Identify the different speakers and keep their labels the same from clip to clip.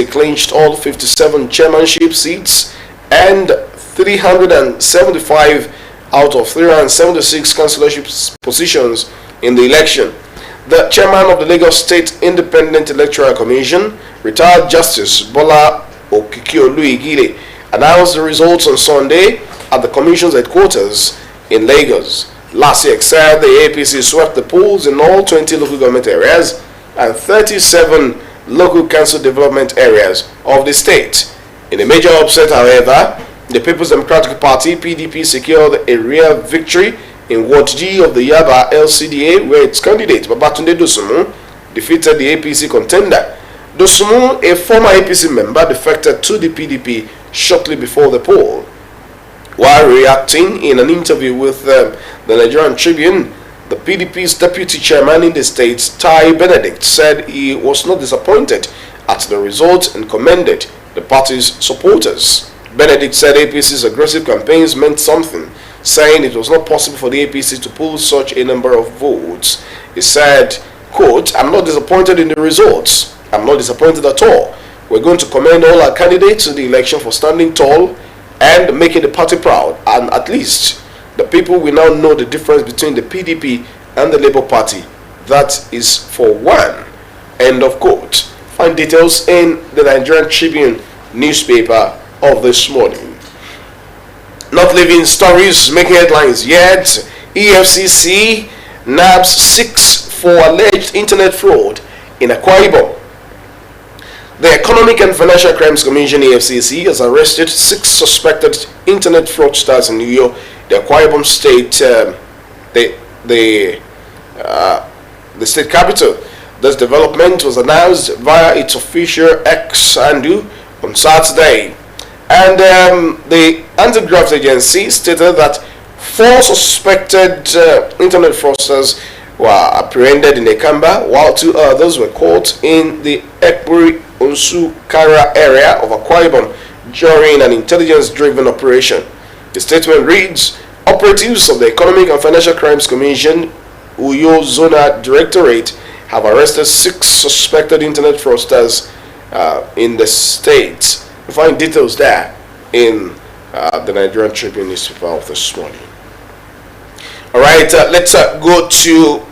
Speaker 1: clinched all 57 chairmanship seats and 375 out of 376 councillorship positions in the election. The chairman of the Lagos State Independent Electoral Commission, retired Justice Bola Okikioluigile, announced the results on Sunday at the Commission's headquarters in Lagos. Last year, said the APC swept the polls in all 20 local government areas and 37 local council development areas of the state. In a major upset, however, the People's Democratic Party (PDP) secured a real victory in Ward G of the Yaba LCDA, where its candidate Babatunde Dosunmu defeated the APC contender. Dosunmu, a former APC member, defected to the PDP shortly before the poll. While reacting in an interview with the Nigerian Tribune, the PDP's deputy chairman in the state, Tai Benedict, said he was not disappointed at the result and commended the party's supporters. Benedict said APC's aggressive campaigns meant something, saying it was not possible for the APC to pull such a number of votes. He said, quote, "I'm not disappointed in the results. I'm not disappointed at all. We're going to commend all our candidates in the election for standing tall and making the party proud, and at least the people will now know the difference between the PDP and the Labour Party. That is for one." End of quote. Find details in the Nigerian Tribune newspaper of this morning. Not leaving stories making headlines yet. EFCC nabs 6 for alleged internet fraud in Akwa Ibom. The Economic and Financial Crimes Commission (EFCC) has arrested 6 suspected internet fraudsters in the Akwa Ibom State, the state capital. This development was announced via its official X handle on Saturday, and the anti-graft agency stated that 4 suspected internet fraudsters were apprehended in Ekamba, while 2 others were caught in the Ekburi Unsukara area of Akwa Ibom during an intelligence-driven operation. The statement reads, "Operatives of the Economic and Financial Crimes Commission, Uyo Zona Directorate, have arrested 6 suspected internet fraudsters in the state." You find details there in the Nigerian Tribune newspaper of this morning. All right, let's go to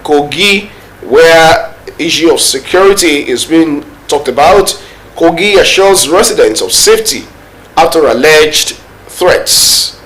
Speaker 1: Kogi, where issue of security is being talked about. Kogi assures residents of safety after alleged threats.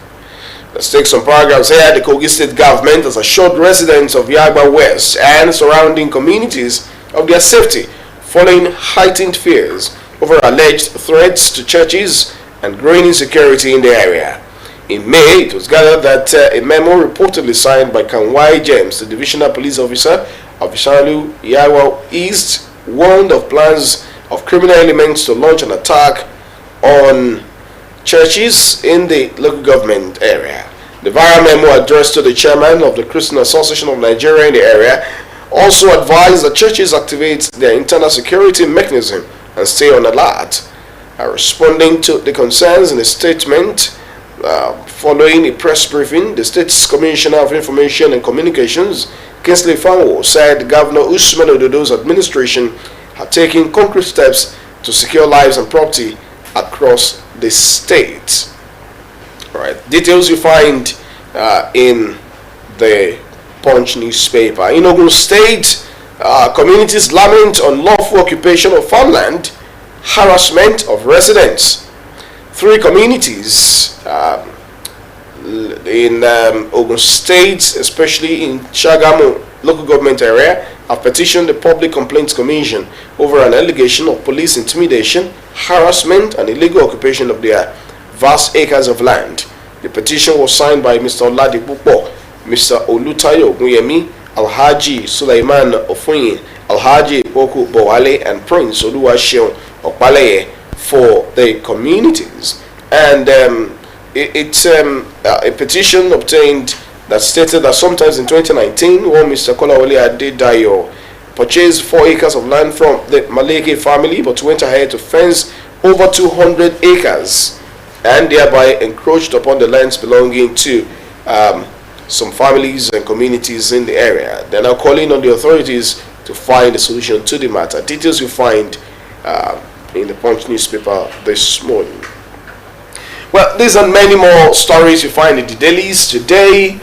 Speaker 1: Let's take some paragraphs here. The Kogi state government has assured residents of Yagba West and surrounding communities of their safety following heightened fears over alleged threats to churches and growing insecurity in the area. In May, it was gathered that a memo reportedly signed by Kanwai James, the divisional police officer of Ishalu Yawa East, warned of plans of criminal elements to launch an attack on churches in the local government area. The viral memo addressed to the chairman of the Christian Association of Nigeria in the area also advised that churches activate their internal security mechanism and stay on alert. Responding to the concerns in a statement following a press briefing, the state's Commissioner of Information and Communications, Kingsley Fanwo, said Governor Usman Ododo's administration had taken concrete steps to secure lives and property across the state. All right, details you find in the Punch newspaper. In Ogun State, communities lament unlawful occupation of farmland, harassment of residents. 3 communities in Ogun State, especially in Shagamu local government area, have petitioned the Public Complaints Commission over an allegation of police intimidation, harassment, and illegal occupation of their vast acres of land. The petition was signed by Mr. Oladipupo, Mr. Olutayo Ogunyemi, Alhaji Sulaiman Ofunyin, Alhaji Boku Bowale, and Prince Oluwaseun Okpaleye for the communities. And it's a petition obtained that stated that sometimes in 2019, when Mr. Kolawole Adedayo purchased 4 acres of land from the Maleke family, but went ahead to fence over 200 acres and thereby encroached upon the lands belonging to some families and communities in the area. They're now calling on the authorities to find a solution to the matter. Details you find in the Punch newspaper this morning. Well, these and many more stories you find in the dailies today,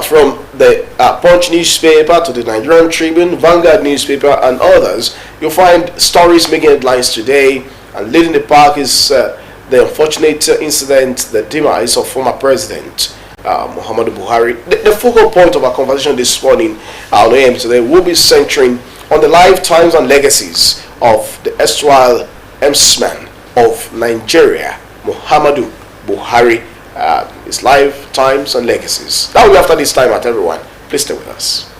Speaker 1: from the Punch newspaper to the Nigerian Tribune, Vanguard newspaper, and others. You'll find stories making headlines today, and leading the pack is the unfortunate incident, the demise of former President Muhammadu Buhari. The focal point of our conversation this morning on AM today will be centering on the lifetimes and legacies of the erstwhile emsman of Nigeria, Muhammadu Buhari, his lifetimes and legacies. That will be after this time at everyone. Please stay with us.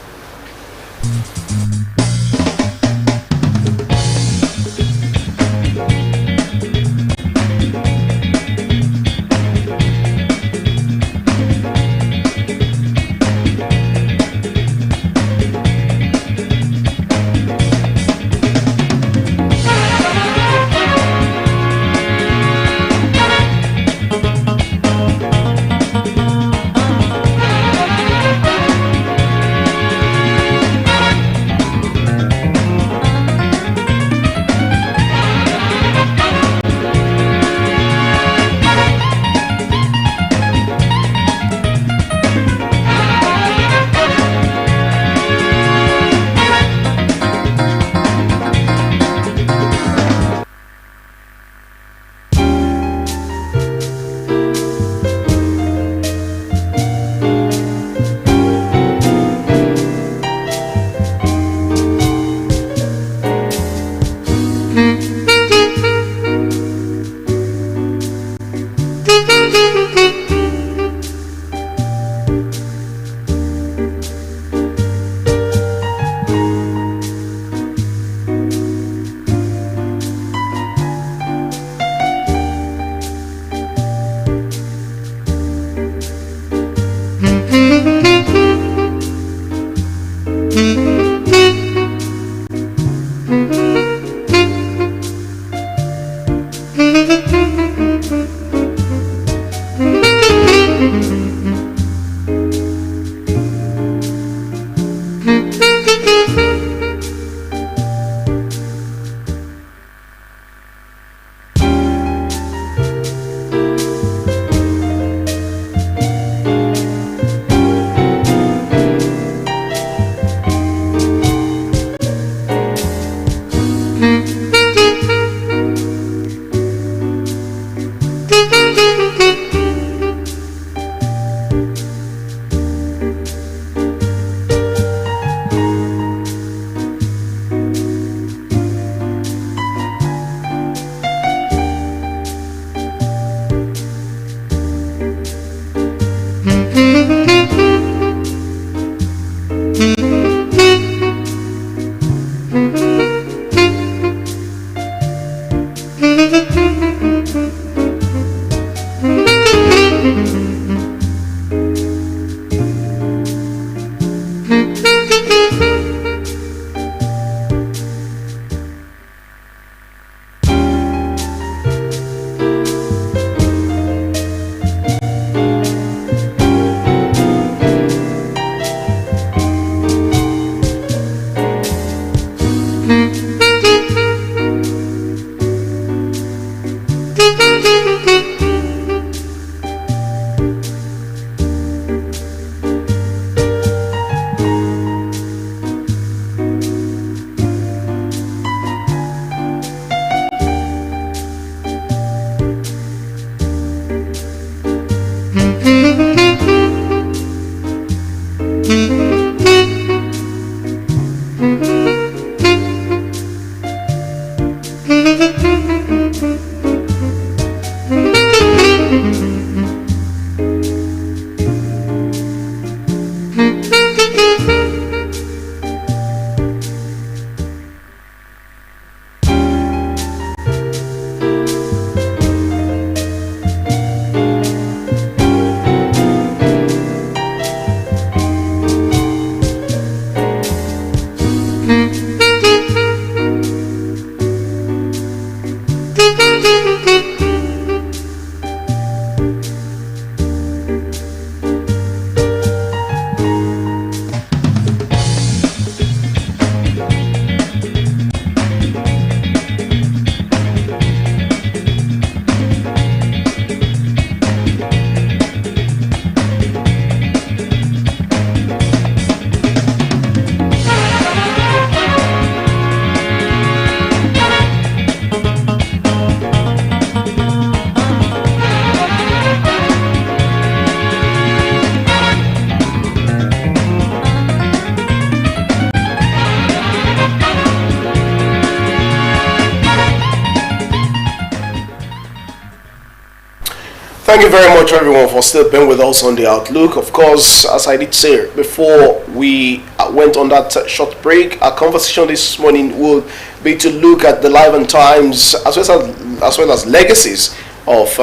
Speaker 1: Thank you very much, everyone, for still being with us on the Outlook. Of course, as I did say before we went on that short break, our conversation this morning will be to look at the life and times as well as legacies of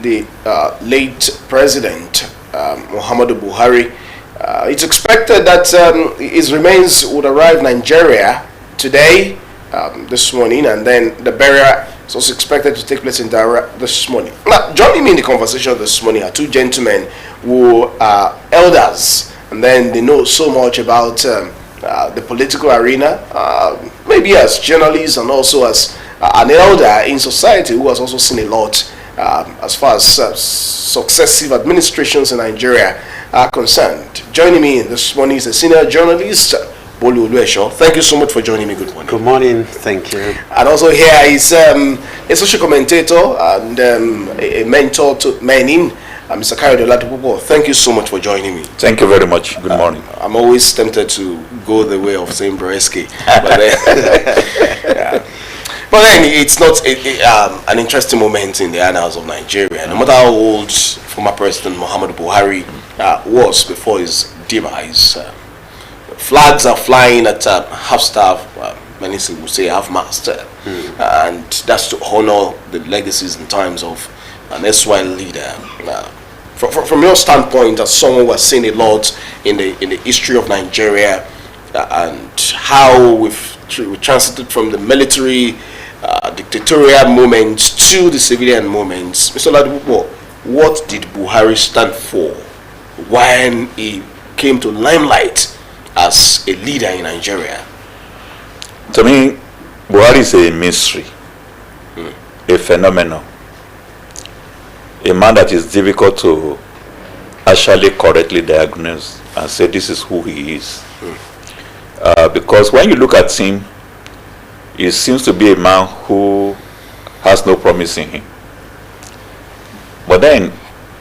Speaker 1: the late President Muhammadu Buhari. It's expected that his remains would arrive in Nigeria today, this morning, and then the burial is also expected to take place in Dara this morning. Now, joining me in the conversation this morning are two gentlemen who are elders, and then they know so much about the political arena, maybe as journalists and also as an elder in society who has also seen a lot as far as successive administrations in Nigeria are concerned. Joining me this morning is a senior journalist, Bolu Oluesho. Thank you so much for joining me. Good morning.
Speaker 2: Good morning. Thank you.
Speaker 1: And also here is a social commentator and a mentor to many, Mr. Kayode Oladipupo. Thank you so much for joining me.
Speaker 3: Thank you very much. Good morning.
Speaker 1: I'm always tempted to go the way of saying Breski, but then it's not an interesting moment in the annals of Nigeria. No matter how old former President Muhammadu Buhari was before his demise, flags are flying at half-staff, many will say half-mast, and that's to honor the legacies and times of an erstwhile leader. From your standpoint, as someone who has seen a lot in the history of Nigeria and how we transited from the military dictatorial moments to the civilian moments, Mr. Oladipupo, what did Buhari stand for when he came to limelight as a leader in Nigeria?
Speaker 3: To me, Buhari is a mystery, a phenomenon, a man that is difficult to actually correctly diagnose and say this is who he is. Because when you look at him, he seems to be a man who has no promise in him. But then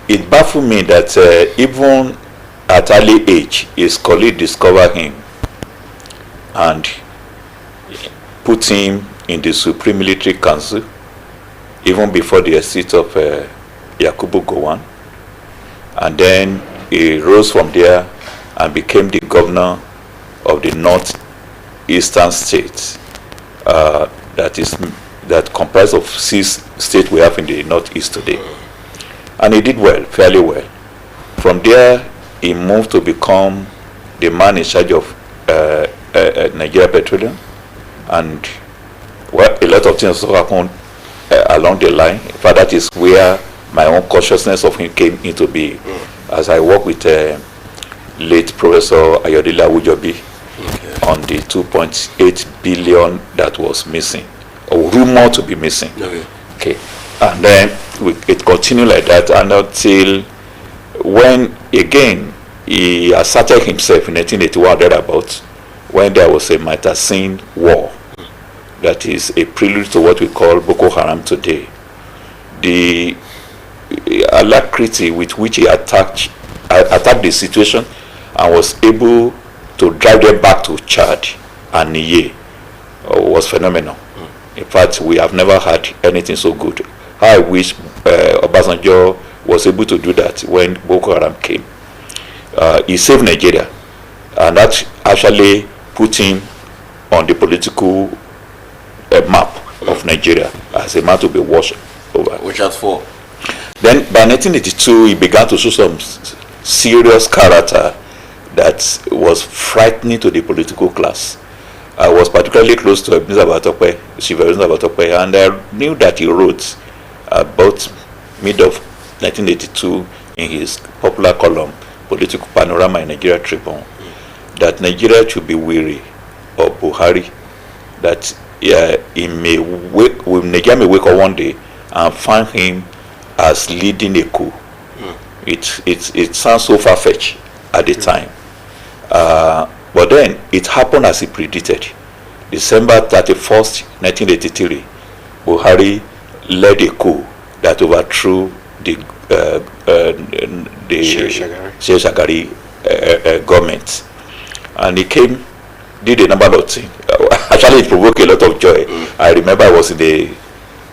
Speaker 3: it baffled me that even at early age, his colleague discovered him and put him in the Supreme Military Council, even before the exit of Yakubu Gowon. And then he rose from there and became the governor of the northeastern states that comprise of 6 states we have in the northeast today. And he did well, fairly well. From there, he moved to become the man in charge of Nigeria Petroleum, and well, a lot of things happened along the line. In fact, that is where my own consciousness of him came into being, as I worked with late Professor Ayodele Awujobi on the 2.8 billion that was missing, or rumored to be missing. Okay, and then it continued like that, and until when again he asserted himself in 1981 thereabouts, when there was a Matasin war, that is a prelude to what we call Boko Haram today. The alacrity with which he attacked the situation and was able to drive them back to Chad and Niger was phenomenal. In fact, we have never had anything so good. I wish Obasanjo was able to do that when Boko Haram came. He saved Nigeria, and that actually put him on the political map of Nigeria as a man to be watched over.
Speaker 1: Which has for?
Speaker 3: Then by 1982, he began to show some serious character that was frightening to the political class. I was particularly close to Ebenezer Obatope, and I knew that he wrote about mid of 1982 in his popular column, Political Panorama in Nigeria Tribune, that Nigeria should be weary of Buhari, that Nigeria may wake up one day and find him as leading a coup. It sounds so far-fetched at the time. But then it happened as he predicted. December 31st, 1983, Buhari led a coup that overthrew the Sheikh Shagari government. And he came, did a number of things. Actually, it provoked a lot of joy. I remember I was in the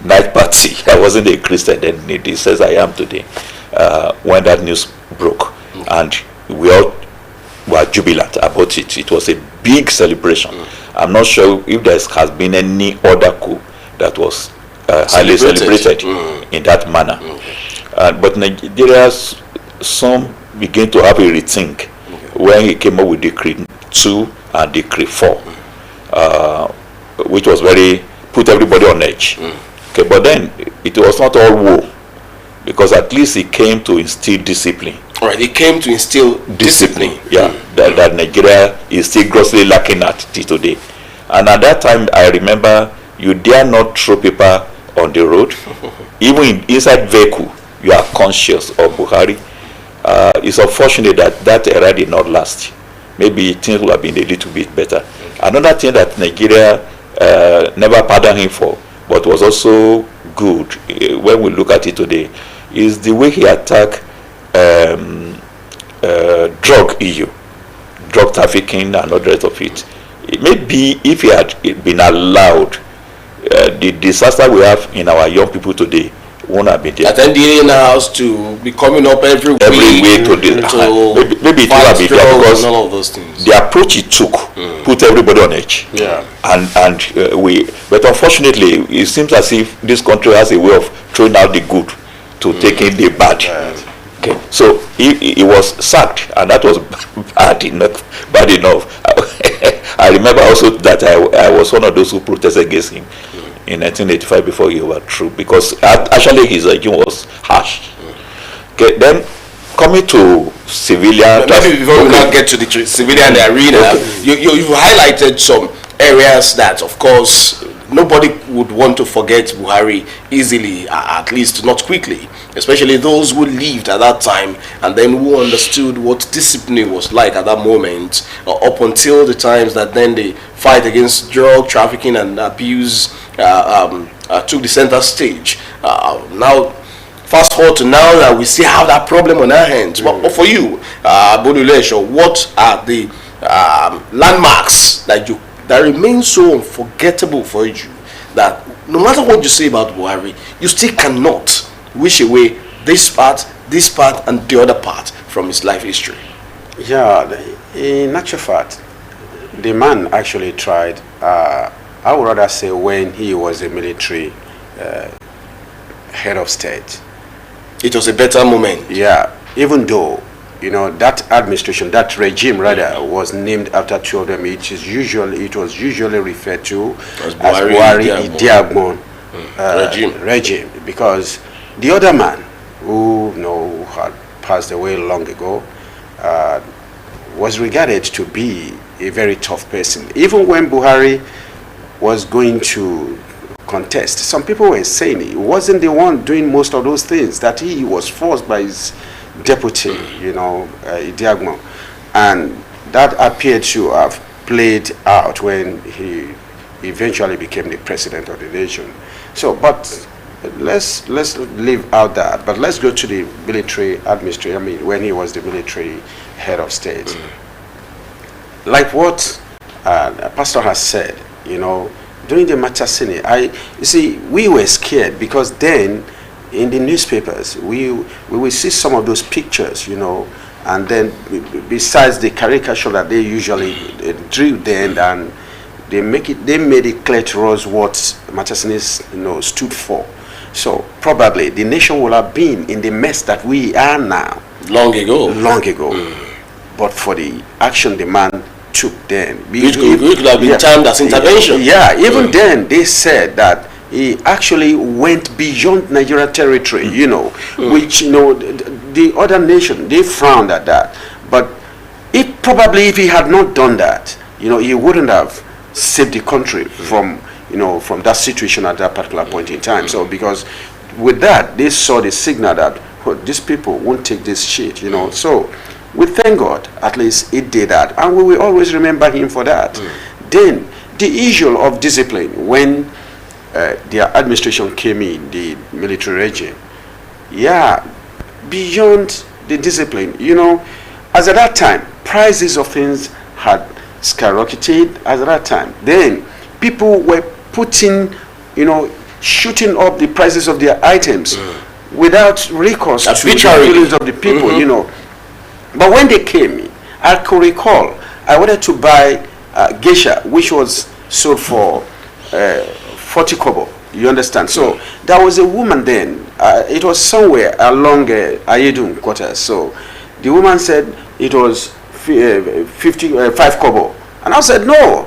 Speaker 3: night party. I wasn't a Christian then. It says I am today. when that news broke, and we all were jubilant about it. It was a big celebration. I'm not sure if there has been any other coup that was highly celebrated in that manner. But Nigeria, some began to have a rethink when he came up with Decree 2 and Decree 4, which was put everybody on edge. Okay, but then it was not all woe, because at least he came to instill discipline.
Speaker 1: All right, he came to instill discipline.
Speaker 3: Yeah, that Nigeria is still grossly lacking at today. And at that time, I remember, you dare not throw paper on the road. Even inside vehicle, you are conscious of Buhari. It's unfortunate that era did not last. Maybe things would have been a little bit better. Another thing that Nigeria never pardoned him for, but was also good when we look at it today, is the way he attacked drug issue, drug trafficking and all the rest of it. Maybe if he had been allowed, the disaster we have in our young people today won't have been there.
Speaker 1: At NDA now to be coming up every week
Speaker 3: to the maybe it would have been there, because
Speaker 1: all of those things.
Speaker 3: The approach he took put everybody on edge.
Speaker 1: Yeah.
Speaker 3: But unfortunately, it seems as if this country has a way of throwing out the good to taking the bad.
Speaker 1: Right.
Speaker 3: Okay, so he was sacked, and that was bad enough. I remember also that I was one of those who protested against him in 1985 before he overthrew, because actually his regime was harsh. Okay, then coming to civilian.
Speaker 1: Maybe before we now get to the civilian arena, you highlighted some areas that, of course, nobody would want to forget Buhari easily, at least not quickly, especially those who lived at that time and then who understood what discipline was like at that moment, up until the times that then the fight against drug trafficking and abuse took the center stage. Now, fast forward to now that we still have that problem on our hands. But for you, Bodulesho, what are the landmarks that remain so unforgettable for you, that no matter what you say about Buhari, you still cannot wish away this part, and the other part from his life history?
Speaker 2: Yeah, in actual fact, the man actually tried, I would rather say when he was a military head of state.
Speaker 1: It was a better moment.
Speaker 2: Yeah, even though, that administration, that regime rather, was named after two of them. It was usually referred to as Buhari Idiagbon regime, because the other man, who had passed away long ago, was regarded to be a very tough person. Even when Buhari was going to contest, some people were saying he wasn't the one doing most of those things, that he was forced by his deputy, Idiagbon, and that appeared to have played out when he eventually became the president of the nation. So, but let's leave out that, but let's go to the military administration. I mean, when he was the military head of state, like what Pastor has said, during the Matasini, you see, we were scared, because then in the newspapers we will see some of those pictures, and then besides the caricature that they usually drew then, and they made it clear to us what Matasini stood for. So probably the nation will have been in the mess that we are now
Speaker 1: long ago.
Speaker 2: But for the action the man took then,
Speaker 1: which could have been termed as intervention.
Speaker 2: Yeah, even then they said that he actually went beyond Nigeria territory, which the other nation, they frowned at that. But if he had not done that, he wouldn't have saved the country from that situation at that particular point in time. So because with that, they saw the signal that these people won't take this shit, So we thank God, at least it did that, and we will always remember him for that. Then the issue of discipline, when their administration came in, the military regime, beyond the discipline, as at that time, prices of things had skyrocketed. As at that time, then people were putting, shooting up the prices of their items. without recourse to the feelings of the people, you know. But when they came, I could recall, I wanted to buy geisha, which was sold for 40 kobo. You understand? So there was a woman then. It was somewhere along Ayedun quarters. So the woman said it was 5 kobo, and I said no.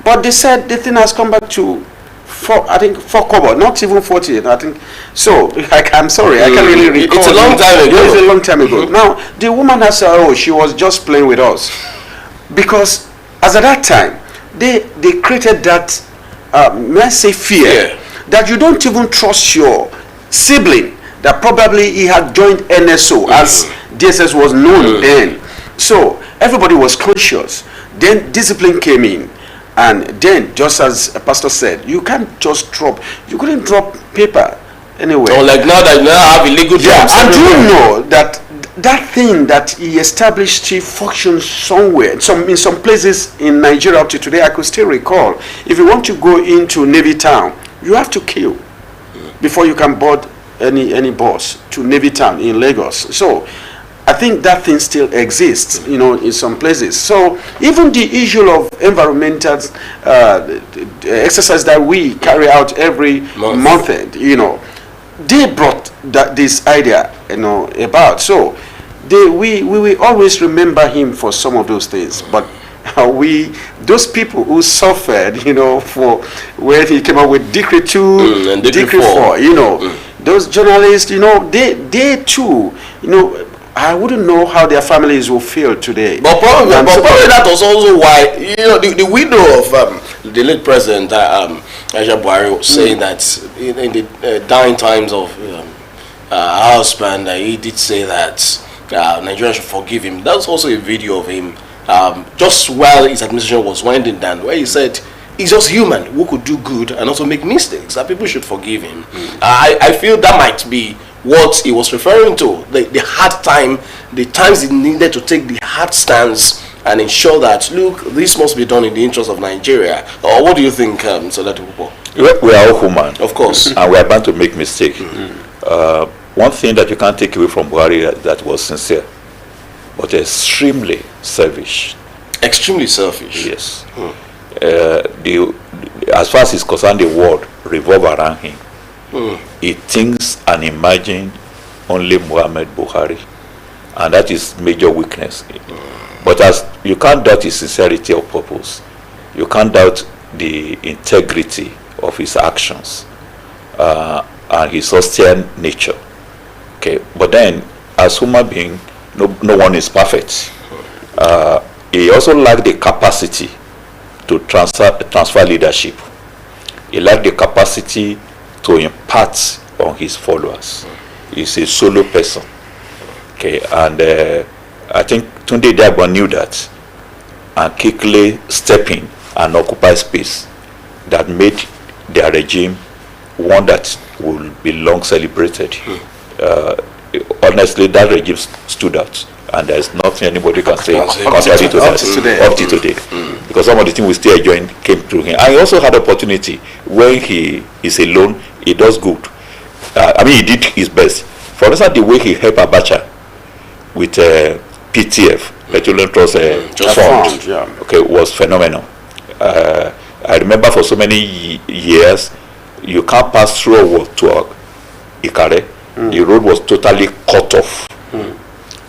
Speaker 2: But they said the thing has come back to 4 kobo, not even 40. I think so. I'm sorry, I can't really recall.
Speaker 1: It's a long time ago.
Speaker 2: It's a long time ago. Now the woman has said, oh, she was just playing with us, because as at that time they created that may I say fear that you don't even trust your sibling, that probably he had joined NSO as DSS was known then. So everybody was conscious. Then discipline came in. And then, just as a pastor said, you can't just drop, you couldn't drop paper anywhere.
Speaker 1: Oh, like now that you have illegal jobs.
Speaker 2: And do you know that that thing that he established, he functions somewhere, in some places in Nigeria up to today, I could still recall. If you want to go into Navy Town, you have to kill before you can board any bus to Navy Town in Lagos. So I think that thing still exists, you know, in some places. So even the issue of environmental exercise that we carry out every month, you know, they brought this idea, you know, about. So we will always remember him for some of those things. But those people who suffered, you know, for when he came up with Decree 2 and Decree 4, you know, those journalists, you know, they too, you know, I wouldn't know how their families will feel today.
Speaker 1: But probably that was also why, you know, the widow of the late president, Aisha Buhari, was saying that in the dying times of her husband, he did say that Nigeria should forgive him. That's also a video of him just while his administration was winding down, where he said he's just human who could do good and also make mistakes, that people should forgive him. I feel that might be what he was referring to, the hard time, the times he needed to take the hard stance and ensure that, look, this must be done in the interest of Nigeria. Or what do you think, Solatu Pupo?
Speaker 3: We are all human,
Speaker 1: of course,
Speaker 3: and we are bound to make mistakes. One thing that you can't take away from Buhari that was sincere, but extremely selfish.
Speaker 1: Extremely selfish.
Speaker 3: Yes. As far as he's concerned, the world revolves around him. He thinks and imagines only Muhammad Buhari, and that is major weakness. But as you can't doubt his sincerity of purpose, you can't doubt the integrity of his actions and his austere nature. Okay, but then as human being, no one is perfect. He also lacked the capacity to transfer leadership. He lacked the capacity to impart on his followers. He's a solo person. Okay, and I think Tunde Diagbon knew that and quickly step in and occupy space that made their regime one that will be long celebrated. Honestly, that regime stood out, and there's nothing anybody can say contrary to that up to today. Because some of the things we still enjoying came through him. And he also had opportunity when he is alone, he does good. I mean, he did his best. For instance, the way he helped Abacha with PTF, Petroleum Trust Fund, okay, was phenomenal. I remember for so many years, you can't pass through to Ikare. The road was totally cut off.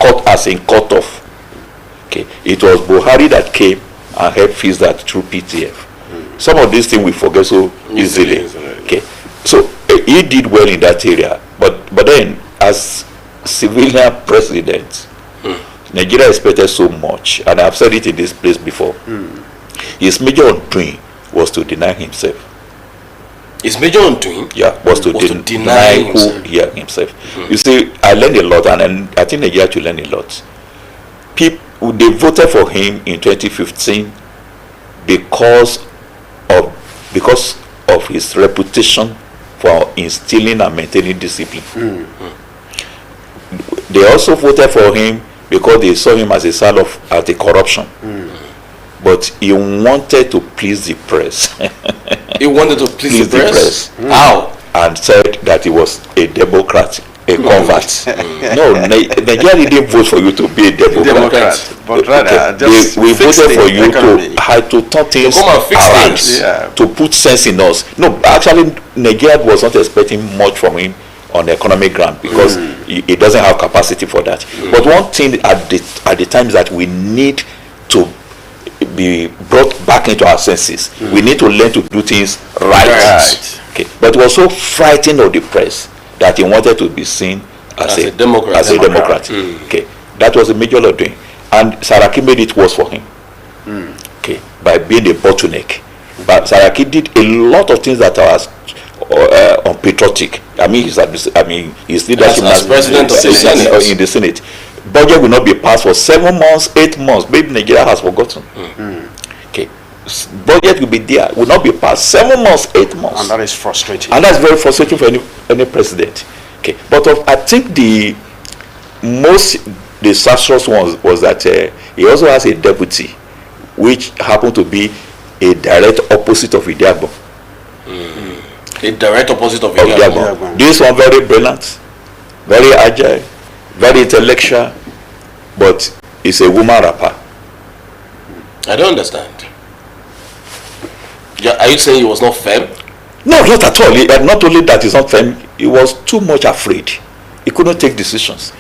Speaker 3: Cut as in cut off. Okay, it was Buhari that came and helped fix that through PTF. Some of these things we forget so easily. Okay, so he did well in that area, but then as civilian president, Nigeria expected so much, and I've said it in this place before. His major undoing was to deny himself.
Speaker 1: His major undoing,
Speaker 3: was to deny who he himself. You see, I learned a lot, and I think Nigeria to learn a lot. People, they voted for him in 2015 because of his reputation for instilling and maintaining discipline. They also voted for him because they saw him as a sign of anti-corruption. But he wanted to please the press.
Speaker 1: He wanted to please the press?
Speaker 3: How? And said that he was a Democrat. a convert. No, Nigeria didn't vote for you to be a Democrat.
Speaker 2: But rather, just
Speaker 3: we voted for you
Speaker 2: economy.
Speaker 3: to turn things
Speaker 1: come and fix
Speaker 3: around,
Speaker 1: things.
Speaker 3: to put sense in us. No, actually, Nigeria was not expecting much from him on the economic ground because he doesn't have capacity for that. But one thing at the time is that we need to be brought back into our senses. We need to learn to do things right. Okay. But it was so frightening of the press that he wanted to be seen as a Democrat. Okay. That was a major doing. And Saraki made it worse for him. Okay. By being a bottleneck. But Saraki did a lot of things that are unpatriotic. I mean, his leadership
Speaker 1: as president of the Senate.
Speaker 3: In the Senate. Budget will not be passed for 7 months, 8 months. Maybe Nigeria has forgotten. Okay. Budget will be there, will not be passed 7 months, 8 months.
Speaker 2: And that is frustrating.
Speaker 3: And that's very frustrating for any president. Okay. But I think the most disastrous one was that he also has a deputy, which happened to be a direct opposite of Idiagbo.
Speaker 1: A direct opposite of Idiagbo.
Speaker 3: This one very brilliant, very agile, very intellectual, but it's a woman rapper.
Speaker 1: I don't understand. Are you saying he was not firm?
Speaker 3: No, not at all. Not only that, he's not firm. He was too much afraid. He couldn't take decisions.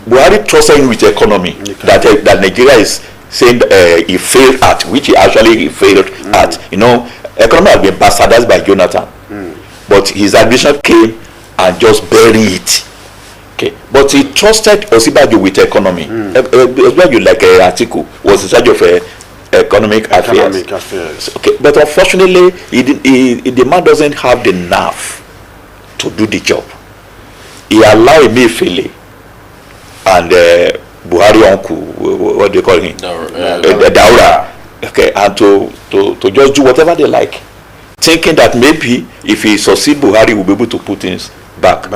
Speaker 3: Buhari trusted him with the economy that Nigeria is saying he failed at, which he actually failed at. You know, economy has been bastardized by Jonathan, but his ambition came and just buried it. Okay, but he trusted Osibajo with economy. Osibajo, like Atiku, was in charge of economic affairs. Okay, but unfortunately, the man doesn't have the nerve to do the job. He allowed Emefiele and Buhari uncle, what do you call him? Daura. Okay, and to just do whatever they like, thinking that maybe if he succeed, Buhari will be able to put things back.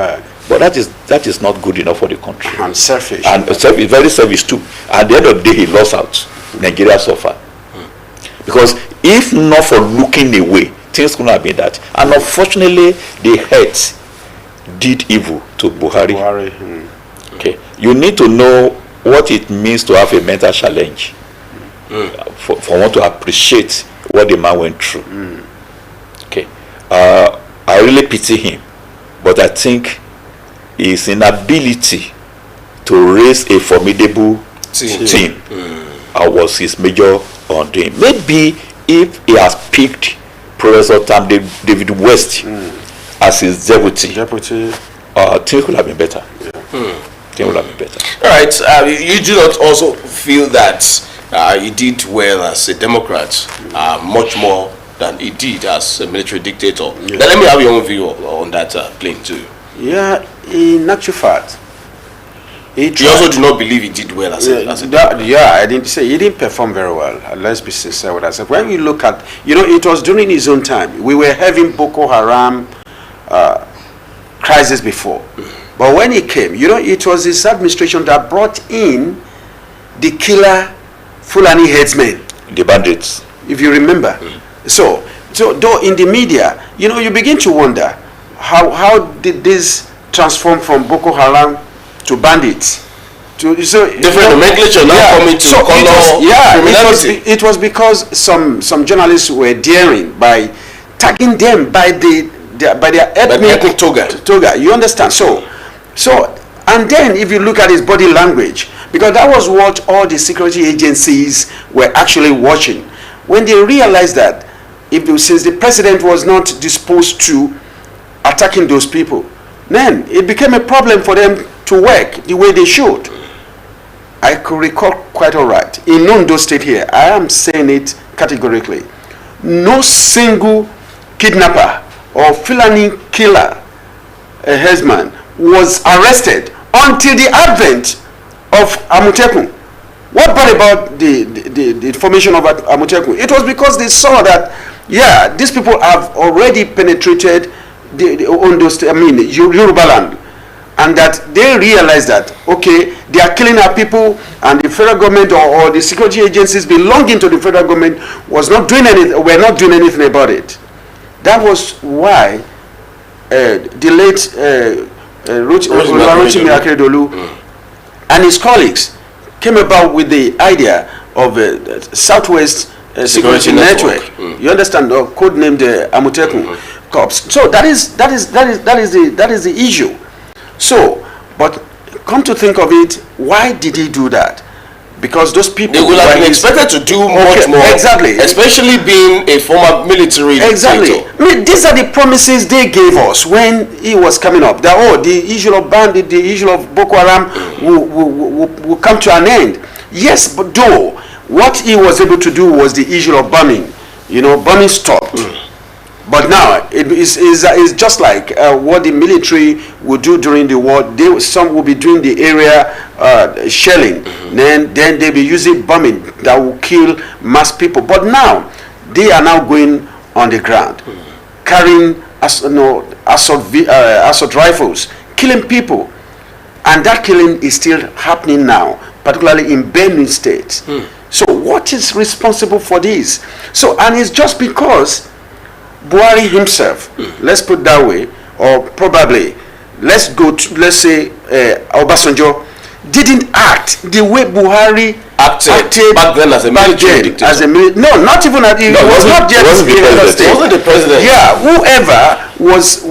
Speaker 3: But that is not good enough for the country.
Speaker 2: And selfish.
Speaker 3: And very selfish too. At the end of the day, he lost out. Nigeria suffered. Because if not for looking away, things could not have been that. And unfortunately, the heads did evil to Buhari. Okay, you need to know what it means to have a mental challenge for one to appreciate what the man went through. Okay, I really pity him, but I think his inability to raise a formidable team was his major undoing. Maybe if he has picked Professor Tam David West as his deputy, things would have been better. Things would have been better.
Speaker 1: All right. You do not also feel that he did well as a Democrat, much more than he did as a military dictator. Then let me have your own view on that plane too.
Speaker 2: Yeah, in actual fact,
Speaker 1: you also do not believe he did well as a
Speaker 2: I didn't say he didn't perform very well. Let's be sincere with ourselves. When we look at, it was during his own time. We were having Boko Haram crisis before. But when he came, it was his administration that brought in the killer Fulani headsmen.
Speaker 3: The bandits.
Speaker 2: If you remember. So though in the media, you begin to wonder, how did this transform from Boko Haram to bandits?
Speaker 1: Different nomenclature now coming to criminality.
Speaker 2: It was because some journalists were daring by tagging them by their ethnic toga. You understand? So and then if you look at his body language, because that was what all the security agencies were actually watching, when they realized that since the president was not disposed to attacking those people, then it became a problem for them to work the way they should. I could recall quite all right. In Ondo State here, I am saying it categorically. No single kidnapper or Fulani killer, a headsman, was arrested until the advent of Amotekun. What brought about the formation of Amotekun? It was because they saw that, these people have already penetrated the Ondo State, Yoruba land, and that they realized that, okay, they are killing our people, and the federal government or the security agencies belonging to the federal government were not doing anything about it. That was why the late Rotimi Akeredolu, and his colleagues came about with the idea of Southwest Security Network. You understand? Codenamed Amotekun Corps. So that is the issue. So, but come to think of it, why did he do that? Because those people,
Speaker 1: they would have been expected to do much more.
Speaker 2: Exactly.
Speaker 1: Especially being a former military
Speaker 2: exactly.
Speaker 1: dictator.
Speaker 2: I mean, these are the promises they gave us when he was coming up. That the issue of bandit, the issue of Boko Haram will come to an end. Yes, but though what he was able to do was the issue of bombing. Bombing stopped. But now it is just like what the military would do during the war. Some will be doing the area shelling, then they'll be using bombing that will kill mass people. But now they are now going on the ground, carrying assault rifles, killing people, and that killing is still happening now, particularly in Benue State. So what is responsible for this? So, and it's just because Buhari himself, let's put that way, or probably let's say Obasanjo didn't act the way Buhari acted
Speaker 1: back then as a military dictator.
Speaker 2: No, not even at,
Speaker 1: no,
Speaker 2: was not just
Speaker 1: wasn't the president.
Speaker 2: Yeah, whoever was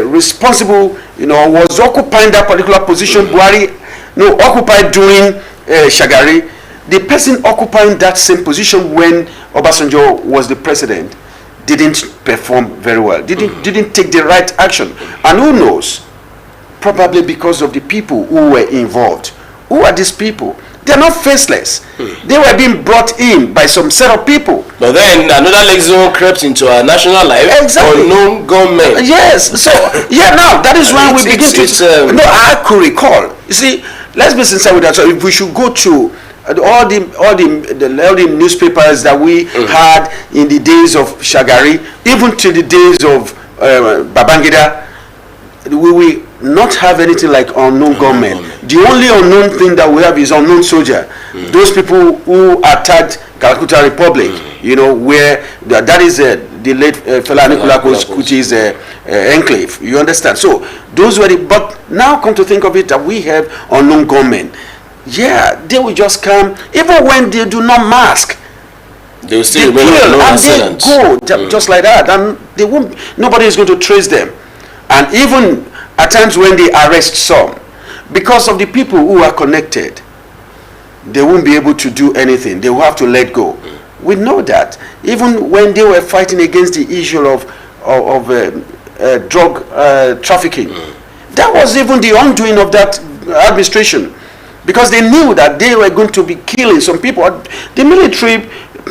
Speaker 2: responsible, was occupying that particular position. Buhari occupied during Shagari. The person occupying that same position when Obasanjo was the president didn't perform very well, didn't take the right action. And who knows, probably because of the people who were involved. Who are these people? They're not faceless. They were being brought in by some set of people.
Speaker 1: But then another legislation crept into our national life.
Speaker 2: Exactly.
Speaker 1: Unknown gunmen.
Speaker 2: Yes. So now that is when we begin to. No, I could recall. You see, let's be sincere with that. So if we should go to all the newspapers that we had in the days of Shagari, even to the days of Babangida, we will not have anything like unknown gunmen. The only unknown thing that we have is unknown soldier. Those people who attacked Calcutta Republic, where that is the late Fela Anikulapo Kuti's enclave. You understand? So those were but now come to think of it, that we have unknown gunmen. Yeah, they will just come, even when they do not mask.
Speaker 1: They will still remain unknown assailant.
Speaker 2: They go just like that, and they won't. Nobody is going to trace them. And even at times when they arrest some, because of the people who are connected, they won't be able to do anything. They will have to let go. We know that. Even when they were fighting against the issue of drug trafficking, that was even the undoing of that administration, because they knew that they were going to be killing some people. The military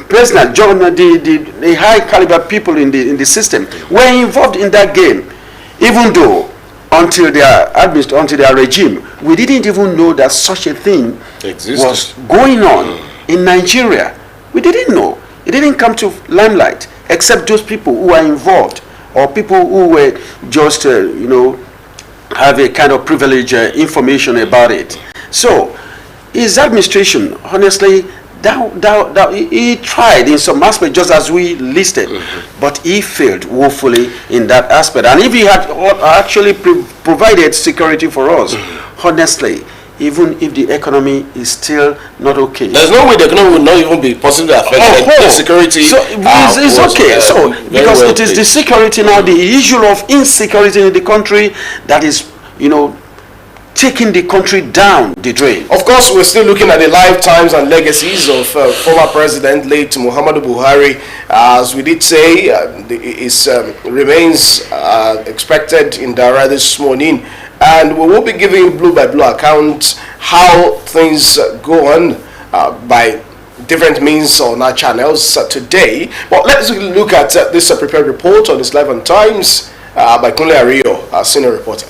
Speaker 2: president, the high caliber people in the system were involved in that game. Even though until their regime, we didn't even know that such a thing was going on in Nigeria. We didn't know. It didn't come to limelight, except those people who are involved, or people who were just have a kind of privileged information about it. So his administration, honestly, he tried in some aspect, just as we listed, but he failed woefully in that aspect. And if he had actually provided security for us, honestly, even if the economy is still not okay,
Speaker 1: there's no way the economy will not even be possibly affected. The security,
Speaker 2: so it's okay. So because it is the security now, the issue of insecurity in the country that is, taking the country down the drain.
Speaker 1: Of course, we're still looking at the lifetimes and legacies of former President late Muhammadu Buhari. As we did say, his remains expected in Dara this morning, and we will be giving you blow-by-blow account how things go on by different means on our channels today. But let's look at this prepared report on this Live on Times by Kunle Ario, our senior reporter.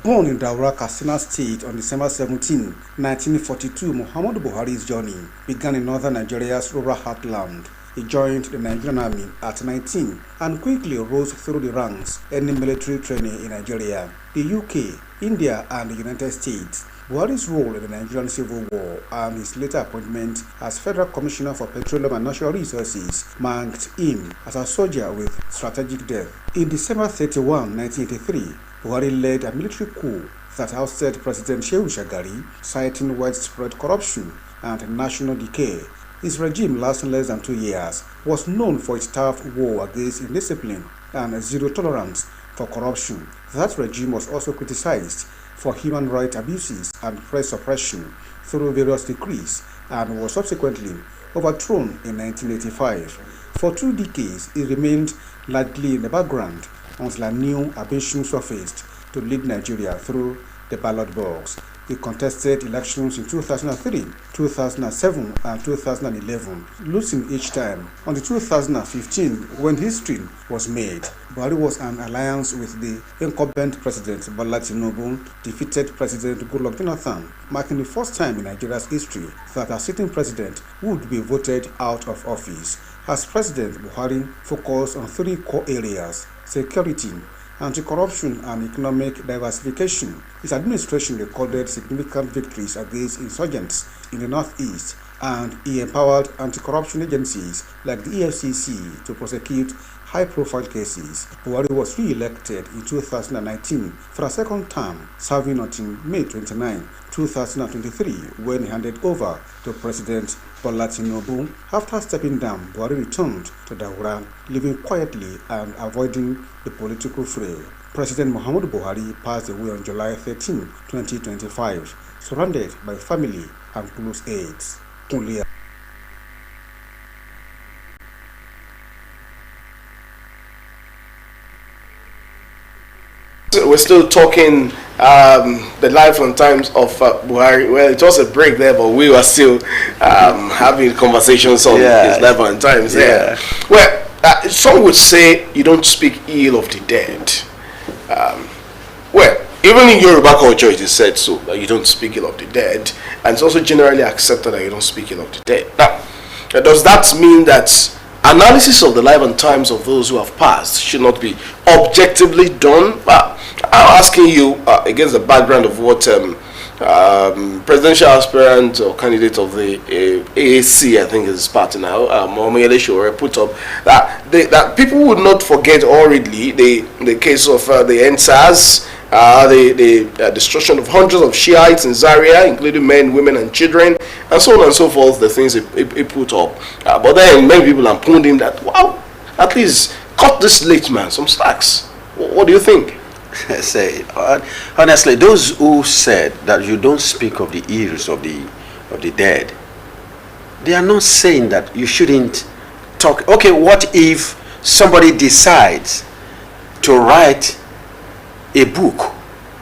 Speaker 4: Born in Daura, Katsina State on December 17, 1942, Muhammadu Buhari's journey began in northern Nigeria's rural heartland. He joined the Nigerian Army at 19 and quickly rose through the ranks, earning military training in Nigeria, the UK, India, and the United States. Buhari's role in the Nigerian Civil War and his later appointment as Federal Commissioner for Petroleum and Natural Resources marked him as a soldier with strategic depth. In December 31, 1983, Buhari led a military coup that ousted President Shehu Shagari, citing widespread corruption and national decay. His regime, lasting less than 2 years, was known for its tough war against indiscipline and zero tolerance for corruption. That regime was also criticized for human rights abuses and press suppression through various decrees and was subsequently overthrown in 1985. For 2 decades, it remained largely in the background until a new ambition surfaced to lead Nigeria through the ballot box. He contested elections in 2003, 2007 and 2011, losing each time. On the 2015, when history was made, Buhari was an alliance with the incumbent President Bola Tinubu, defeated President Goodluck Jonathan, marking the first time in Nigeria's history that a sitting president would be voted out of office. As President, Buhari focused on 3 core areas: security, anti-corruption and economic diversification. His administration recorded significant victories against insurgents in the northeast, and he empowered anti-corruption agencies like the EFCC to prosecute high-profile cases. Buhari was re-elected in 2019 for a second term, serving until May 29, 2023, when he handed over to President Bola Tinubu. After stepping down, Buhari returned to Daura, living quietly and avoiding the political fray. President Muhammadu Buhari passed away on July 13, 2025, surrounded by family and close aides.
Speaker 1: We're still talking the life and times of Buhari. Well, it was a break there, but we were still having conversations on his life and times there. Well, some would say you don't speak ill of the dead. Well, even in Yoruba culture it is said so, that you don't speak ill of the dead, and it's also generally accepted that you don't speak ill of the dead. Now, does that mean that analysis of the life and times of those who have passed should not be objectively done? I'm asking you against the background of what presidential aspirant or candidate of the AAC, I think is his party now, Mohammed Shore, put up, that people would not forget hurriedly the case of the NSAS, the destruction of hundreds of Shiites in Zaria, including men, women and children, and so on and so forth, the things he put up. But then many people are pointing that, wow, at least cut this late man some slacks. What do you think?
Speaker 2: Say, honestly, those who said that you don't speak of the ills of the dead, they are not saying that you shouldn't talk. Okay, what if somebody decides to write a book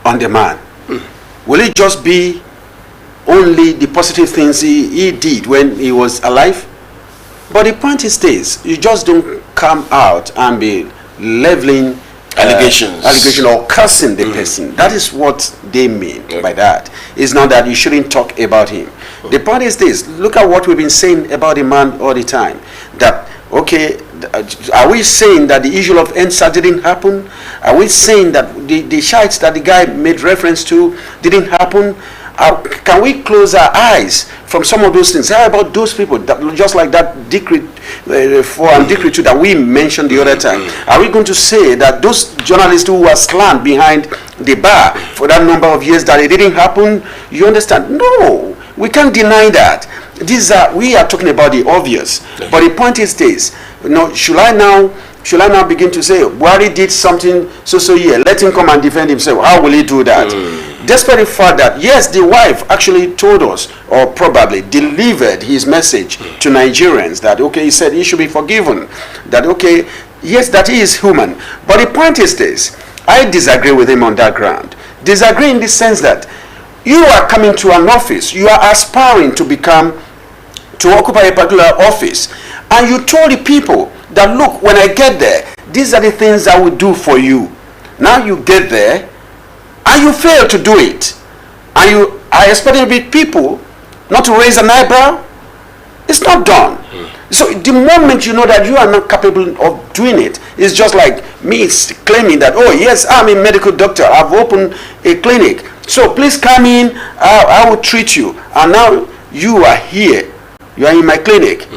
Speaker 2: on the man? Will it just be only the positive things he did when he was alive? But the point is this: you just don't come out and be leveling allegation or cursing the person. That is what they mean by that. It's not that you shouldn't talk about him. The point is this: look at what we've been saying about the man all the time. That, okay, are we saying that the issue of NSA didn't happen? Are we saying that the Shiites that the guy made reference to didn't happen? Can we close our eyes from some of those things? How about those people, that, just like that decree 4 and decree 2 that we mentioned the other time? Are we going to say that those journalists who were slammed behind the bar for that number of years, that it didn't happen? You understand? No, we can't deny that. We are talking about the obvious. But the point is this: should I now begin to say Buhari did something so here, let him come and defend himself? How will he do that? Despite the fact that, yes, the wife actually told us, or probably delivered his message to Nigerians, that, okay, he said he should be forgiven, that, okay, yes, that he is human. But the point is this: I disagree with him on that ground. Disagree in the sense that you are coming to an office, you are aspiring to occupy a particular office, and you told the people that, look, when I get there, these are the things I will do for you. Now you get there, and you fail to do it, and you are expecting the people not to raise an eyebrow. It's not done. So the moment you know that you are not capable of doing it, it's just like me claiming that, oh yes, I'm a medical doctor, I've opened a clinic. So please come in, I will treat you. And now you are here, you are in my clinic,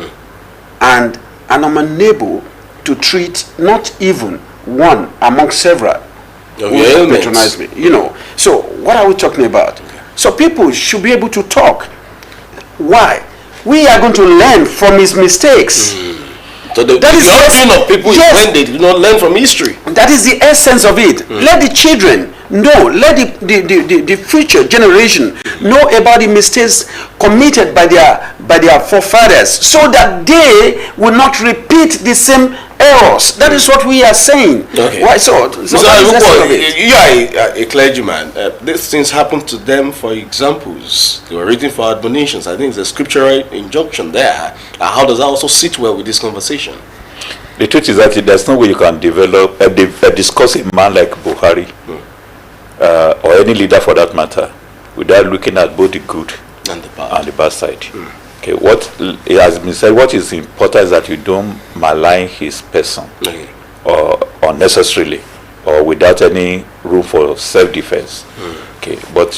Speaker 2: and I'm unable to treat not even one among several who patronize me. You know, so what are we talking about? So people should be able to talk. Why? We are going to learn from his mistakes.
Speaker 1: So the origin of people is when they do not learn from history.
Speaker 2: That is the essence of it. Let the children know, let the future generation know about the mistakes committed by their forefathers, so that they will not repeat the same errors. That is what we are saying.
Speaker 1: Okay.
Speaker 2: Why so?
Speaker 1: You are a clergyman. These things happen to them for examples. They were written for admonitions. I think it's a scriptural injunction there. How does that also sit well with this conversation?
Speaker 3: The truth is that there's no way you can develop discuss a man like Buhari or any leader for that matter without looking at both the good and the bad side. Okay, what it has been said, what is important is that you don't malign his person or unnecessarily or without any room for self-defense. Okay, but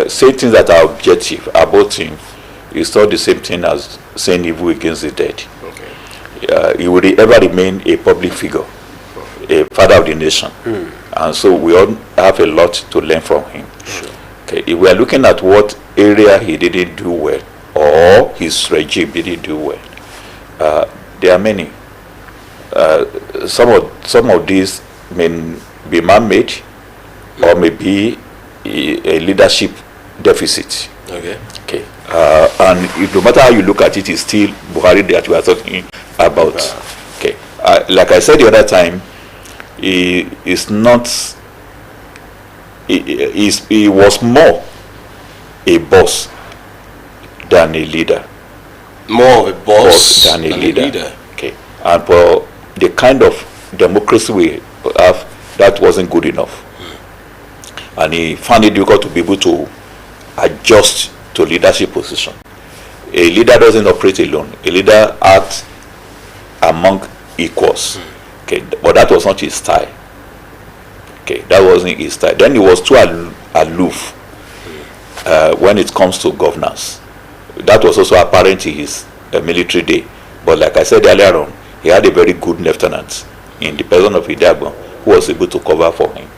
Speaker 3: say things that are objective about him is not the same thing as saying evil against the dead. He will ever remain a public figure, a father of the nation, and so we all have a lot to learn from him. Okay, if we are looking at what area he didn't do well or his regime didn't do well, there are many. Some of these may be man-made or may be a leadership deficit. Okay. And no matter how you look at it, it's still Buhari that we are talking about. Okay. Like I said the other time, he was more a boss than a leader.
Speaker 1: More of a boss
Speaker 3: than a leader. Okay. And for the kind of democracy we have, that wasn't good enough. And he found it difficult to be able to adjust to leadership position. A leader doesn't operate alone. A leader acts among equals. Okay, but that was not his style. Okay, that wasn't his style. Then he was too aloof when it comes to governance. That was also apparent in his military day. But like I said earlier on, he had a very good lieutenant in the person of Idiagbon who was able to cover for him.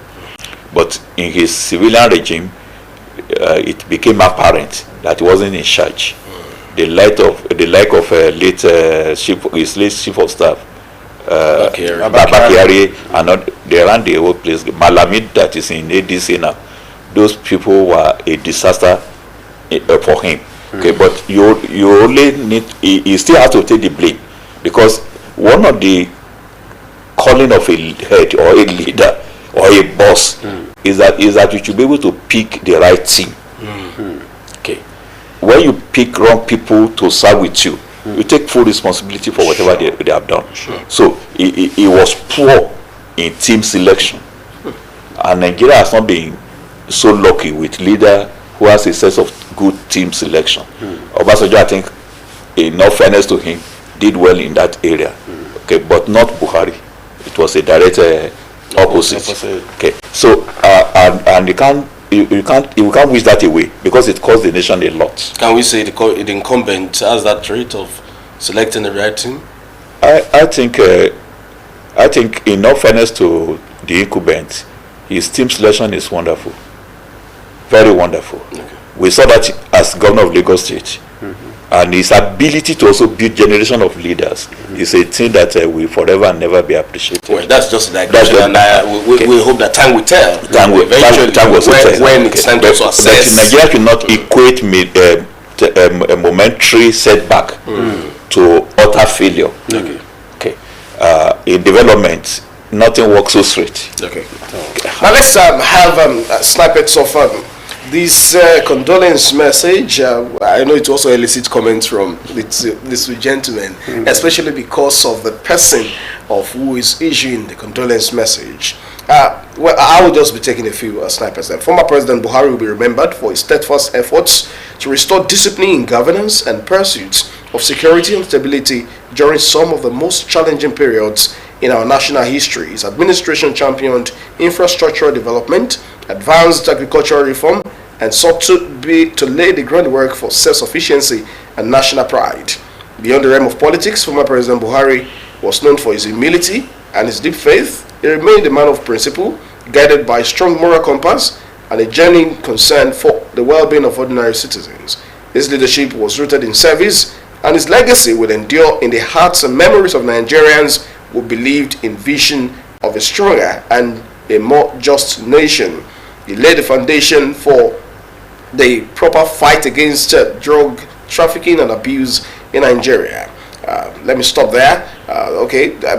Speaker 3: But in his civilian regime, it became apparent that he wasn't in charge. The like of his late chief of staff, Babakari, and they ran the whole place. Malamid, that is in ADC now, those people were a disaster for him. Okay, but you only need, he still has to take the blame, because one of the calling of a head or a leader or a boss is that you should be able to pick the right team. Okay, when you pick wrong people to serve with you, you take full responsibility for whatever they have done. So he was poor in team selection, and Nigeria has not been so lucky with leader who has a sense of good team selection. Obasanjo, I think, in all fairness to him, did well in that area. Okay, but not Buhari. It was a direct opposite. Okay, so and you can't wish that away, because it cost the nation a lot.
Speaker 1: Can we say the incumbent has that trait of selecting the right team?
Speaker 3: I think in all fairness to the incumbent, his team selection is wonderful, very wonderful. Okay. We saw that as governor of Lagos State. And his ability to also build generation of leaders is a thing that will forever and never be appreciated.
Speaker 1: Well, that's just like that. And we hope that time will tell.
Speaker 3: Time will tell.
Speaker 1: When it's time to assess.
Speaker 3: But Nigeria should not equate a momentary setback to utter failure. Okay. In development, nothing works so straight.
Speaker 1: Okay. Now let's have snippets of this condolence message. I know it also elicits comments from this gentleman, especially because of the person of who is issuing the condolence message. Well, I will just be taking a few snipers. Former President Buhari will be remembered for his steadfast efforts to restore discipline in governance and pursuits of security and stability during some of the most challenging periods in our national history. His administration championed infrastructural development, advanced agricultural reform, and sought to lay the groundwork for self-sufficiency and national pride. Beyond the realm of politics, former President Buhari was known for his humility and his deep faith. He remained a man of principle, guided by a strong moral compass and a genuine concern for the well-being of ordinary citizens. His leadership was rooted in service, and his legacy will endure in the hearts and memories of Nigerians who believed in vision of a stronger and a more just nation. He laid the foundation for the proper fight against drug trafficking and abuse in Nigeria. Let me stop there.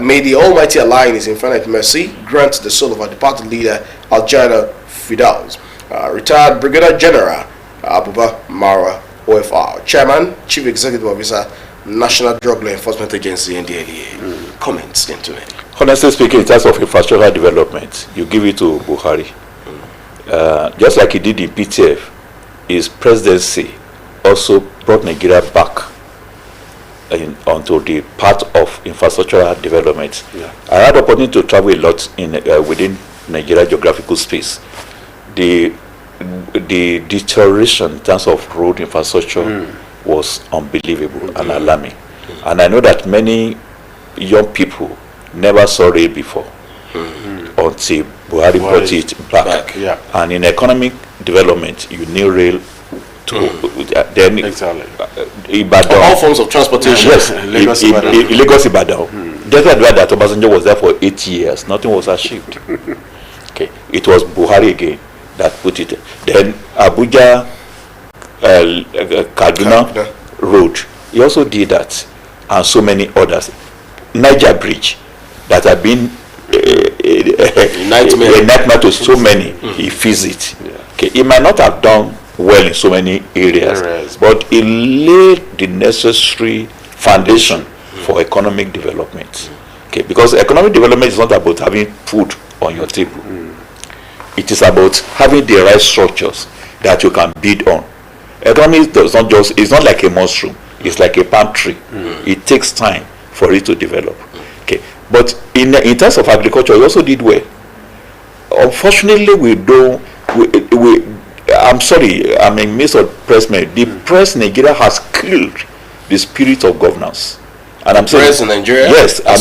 Speaker 1: May the Almighty Allah in His infinite mercy grant the soul of our departed leader, Aljana Fidels. Retired Brigadier General Abuba Mara OFR, Chairman, Chief Executive Officer, National Drug Law Enforcement Agency, NDLEA. Comments, gentlemen.
Speaker 3: Honestly speaking, in terms of infrastructural development, you give it to Buhari. Just like he did in PTF, his presidency also brought Nigeria back onto the path of infrastructural development. Yeah. I had the opportunity to travel a lot within Nigeria geographical space. The deterioration in terms of road infrastructure was unbelievable and alarming. And I know that many young people never saw rail before until Buhari brought it back. Yeah. And in economic development, you need rail to then Ibadan.
Speaker 1: All forms of transportation.
Speaker 3: Yes, Lagos Ibadan. Despite that Obasanjo was there for 8 years, nothing was achieved. Okay, it was Buhari again that put it. Then Abuja Kaduna Road, he also did that, and so many others. Niger Bridge, that had been a nightmare to so many. He feels it. Yeah. Okay, he might not have done well in so many areas, but he laid the necessary foundation for economic development. Okay, because economic development is not about having food on your table. It is about having the right structures that you can build on. Economy does not just, it's not like a mushroom, it's like a palm tree. It takes time for it to develop. Okay, but in terms of agriculture, we also did well. Unfortunately, I'm sorry, I'm in midst of pressmen. The press in Nigeria has killed the spirit of governance. And I'm saying,
Speaker 1: in Nigeria,
Speaker 3: yes, I'm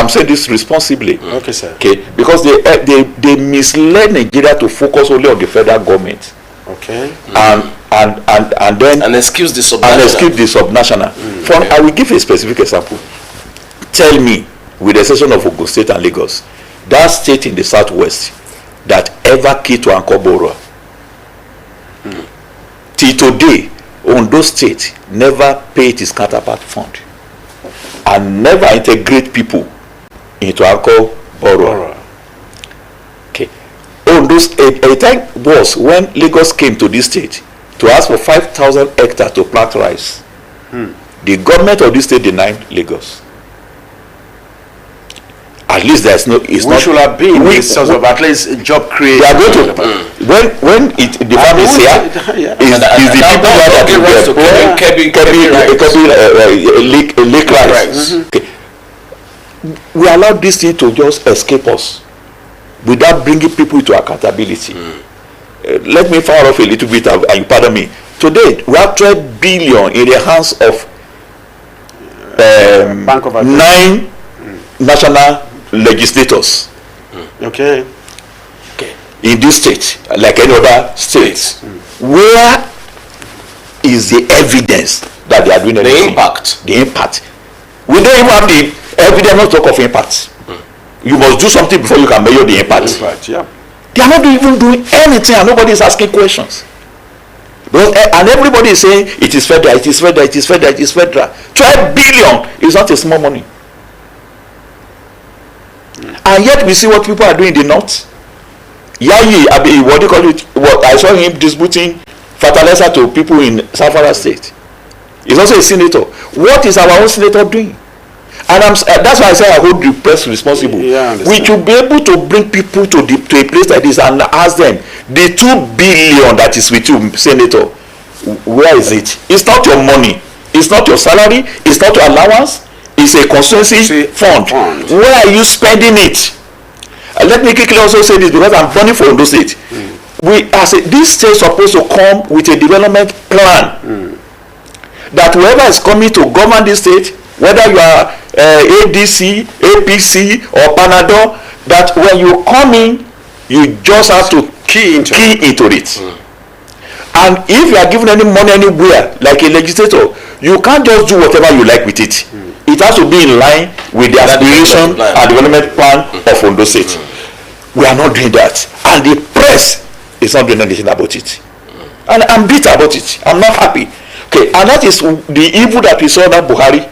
Speaker 3: saying this responsibly.
Speaker 1: Okay, sir.
Speaker 3: Okay, because they misled Nigeria to focus only on the federal government.
Speaker 1: Okay.
Speaker 3: And then
Speaker 1: excuse the subnational.
Speaker 3: I will give a specific example. Tell me, with the exception of Ogun State and Lagos, that state in the southwest that ever killed to Ankoboro. Till today, Ondo State never paid its counterpart fund and never integrate people into Ankoboro. Okay. Ondo State, a time was when Lagos came to this state to ask for 5,000 hectares to plant rice. The government of this state denied Lagos. At least there's no. It's
Speaker 2: we
Speaker 3: not.
Speaker 2: Should have been in source of at least job creation.
Speaker 3: They are going to when the farm is here, is the people that give rights to lake rice. Okay. We allow this thing to just escape us without bringing people to accountability. Let me fire off a little bit, and you pardon me. Today we have 12 billion in the hands of 9 national legislators.
Speaker 2: Okay.
Speaker 3: In this state, like any other states, where is the evidence that they are doing anything? The impact. We don't even have the evidence. Not talk of impact. You must do something before you can measure the impact.
Speaker 2: Yeah.
Speaker 3: They are not even doing anything, and nobody is asking questions. Because, and everybody is saying it is federal, it is federal, it is federal, it is federal. 12 billion is not a small money. And yet we see what people are doing in the north. Yayi, what do you call it? I saw him disputing fertilizer to people in Zamfara State. He's also a senator. What is our own senator doing? And that's why I say I hold the press responsible.
Speaker 2: Yeah,
Speaker 3: we should be able to bring people to a place like this and ask them, the 2 billion that is with you, senator, where is it? It's not your money. It's not your salary. It's not your allowance. It's a constituency fund. Where are you spending it? Let me quickly also say this, because I'm running for Ondo State. This state is supposed to come with a development plan. That whoever is coming to govern this state, whether you are ADC, APC, or Panadol, that when you come in, you just have to key into it. And if you are given any money anywhere, like a legislator, you can't just do whatever you like with it. It has to be in line with the aspiration and development plan of Ondo State. We are not doing that, and the press is not doing anything about it. And I'm bitter about it. I'm not happy. Okay, and that is the evil that we saw under Buhari.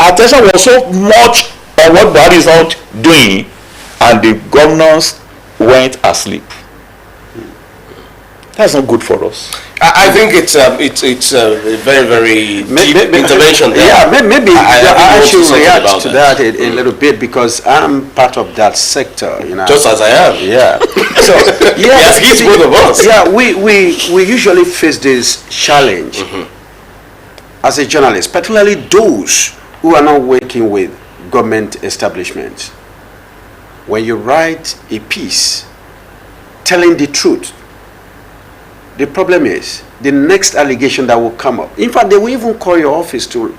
Speaker 3: Attention was so much on what Buhari is not doing, and the governors went asleep. That's not good for us.
Speaker 1: I think it's a very, very deep intervention there.
Speaker 2: Yeah, maybe I should react to that a little bit, because I'm part of that sector.
Speaker 1: Just as I am.
Speaker 2: Yeah. So
Speaker 1: yes, he's both of us.
Speaker 2: Yeah, we usually face this challenge as a journalist, particularly those who are not working with government establishments. When you write a piece telling the truth, the problem is the next allegation that will come up. In fact, they will even call your office to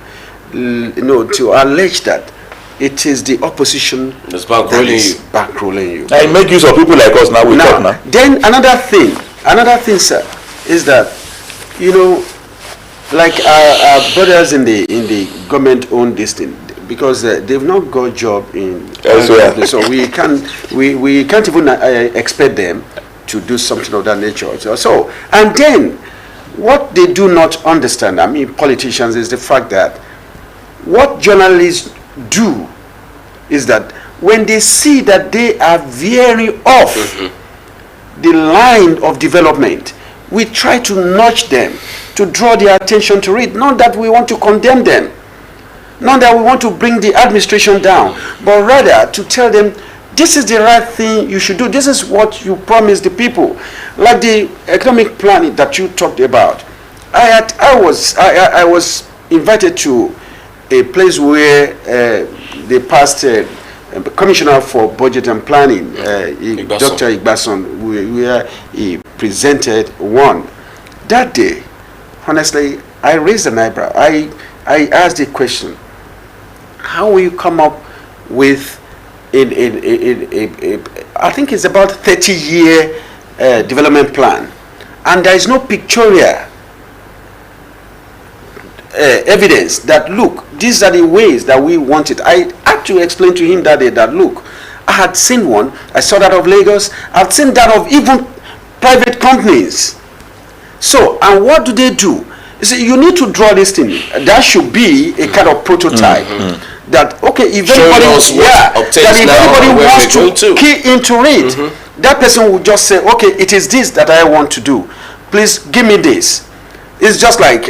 Speaker 2: allege that it is the opposition
Speaker 1: that's bankrolling you.
Speaker 3: I make use of people like us now. We talk now.
Speaker 2: Then another thing, sir, is that like our brothers in the government-owned this thing, because they've not got job in elsewhere, so we can't even expect them to do something of that nature. So, and then what they do not understand, I mean politicians, is the fact that what journalists do is that when they see that they are veering off the line of development, we try to nudge them, to draw their attention to it. Not that we want to condemn them, not that we want to bring the administration down, but rather to tell them, this is the right thing you should do. This is what you promised the people. Like the economic plan that you talked about. I was invited to a place where the past Commissioner for Budget and Planning, Dr. Igbason, where he presented one. That day, honestly, I raised an eyebrow. I asked the question, how will you come up with I think it's about 30-year development plan, and there is no pictorial evidence that, look, these are the ways that we want it. I had to explain to him that day that, look, I had seen one, I saw that of Lagos, I've seen that of even private companies. So, and what do they do? You see, you need to draw this thing. That should be a kind of prototype. That, okay, if anybody wants to key into it, that person will just say, okay, it is this that I want to do. Please give me this. It's just like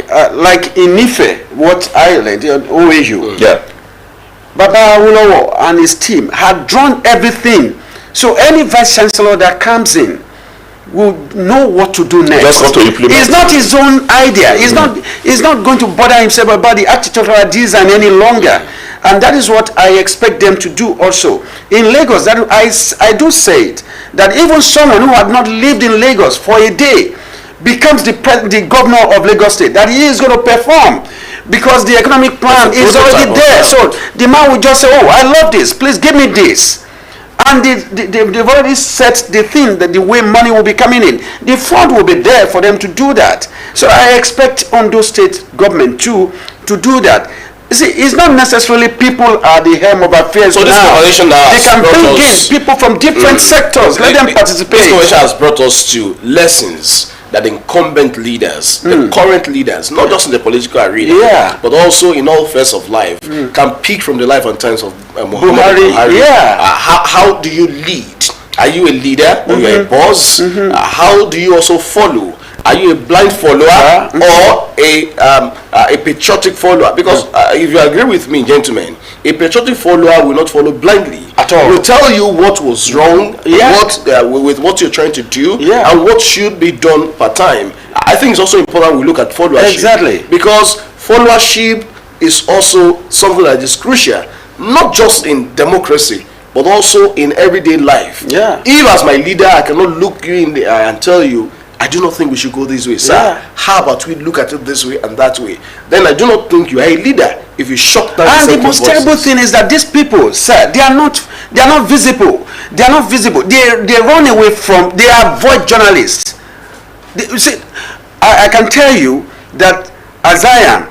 Speaker 2: in Ife, what I learned in OAU.
Speaker 3: Yeah.
Speaker 2: Baba Awolowo and his team had drawn everything. So any vice chancellor that comes in will know what to do next.
Speaker 3: Just want to implement.
Speaker 2: It's not his own idea. He's not going to bother himself about the architectural design any longer. And that is what I expect them to do also. In Lagos, that I do say it, that even someone who had not lived in Lagos for a day becomes the governor of Lagos State, that he is going to perform, because the economic plan is already there. So the man will just say, oh, I love this, please give me this. And they've already set the thing, that the way money will be coming in. The fund will be there for them to do that. So I expect Ondo State government to do that. You see, it's not necessarily people are the helm of affairs.
Speaker 1: So this conversation
Speaker 2: they can bring in people from different sectors. Let them participate.
Speaker 1: This conversation has brought us to lessons that incumbent leaders, the current leaders, not just in the political arena, but also in all spheres of life, can pick from the life and times of Muhammad Buhari. How do you lead? Are you a leader or you're a boss? How do you also follow? Are you a blind follower or a patriotic follower? Because if you agree with me, gentlemen, a patriotic follower will not follow blindly
Speaker 2: at all.
Speaker 1: Will tell you what was wrong, with what you're trying to do, and what should be done per time. I think it's also important we look at followership.
Speaker 2: Exactly.
Speaker 1: Because followership is also something that is crucial, not just in democracy, but also in everyday life.
Speaker 2: Yeah.
Speaker 1: If as my leader, I cannot look you in the eye and tell you, I do not think we should go this way, sir.
Speaker 2: Yeah.
Speaker 1: How about we look at it this way and that way? Then I do not think you are a leader if you shut down.
Speaker 2: And the most terrible thing is that these people, sir, they are not visible. They are not visible. They run away from. They avoid journalists. You see, I can tell you that as I am,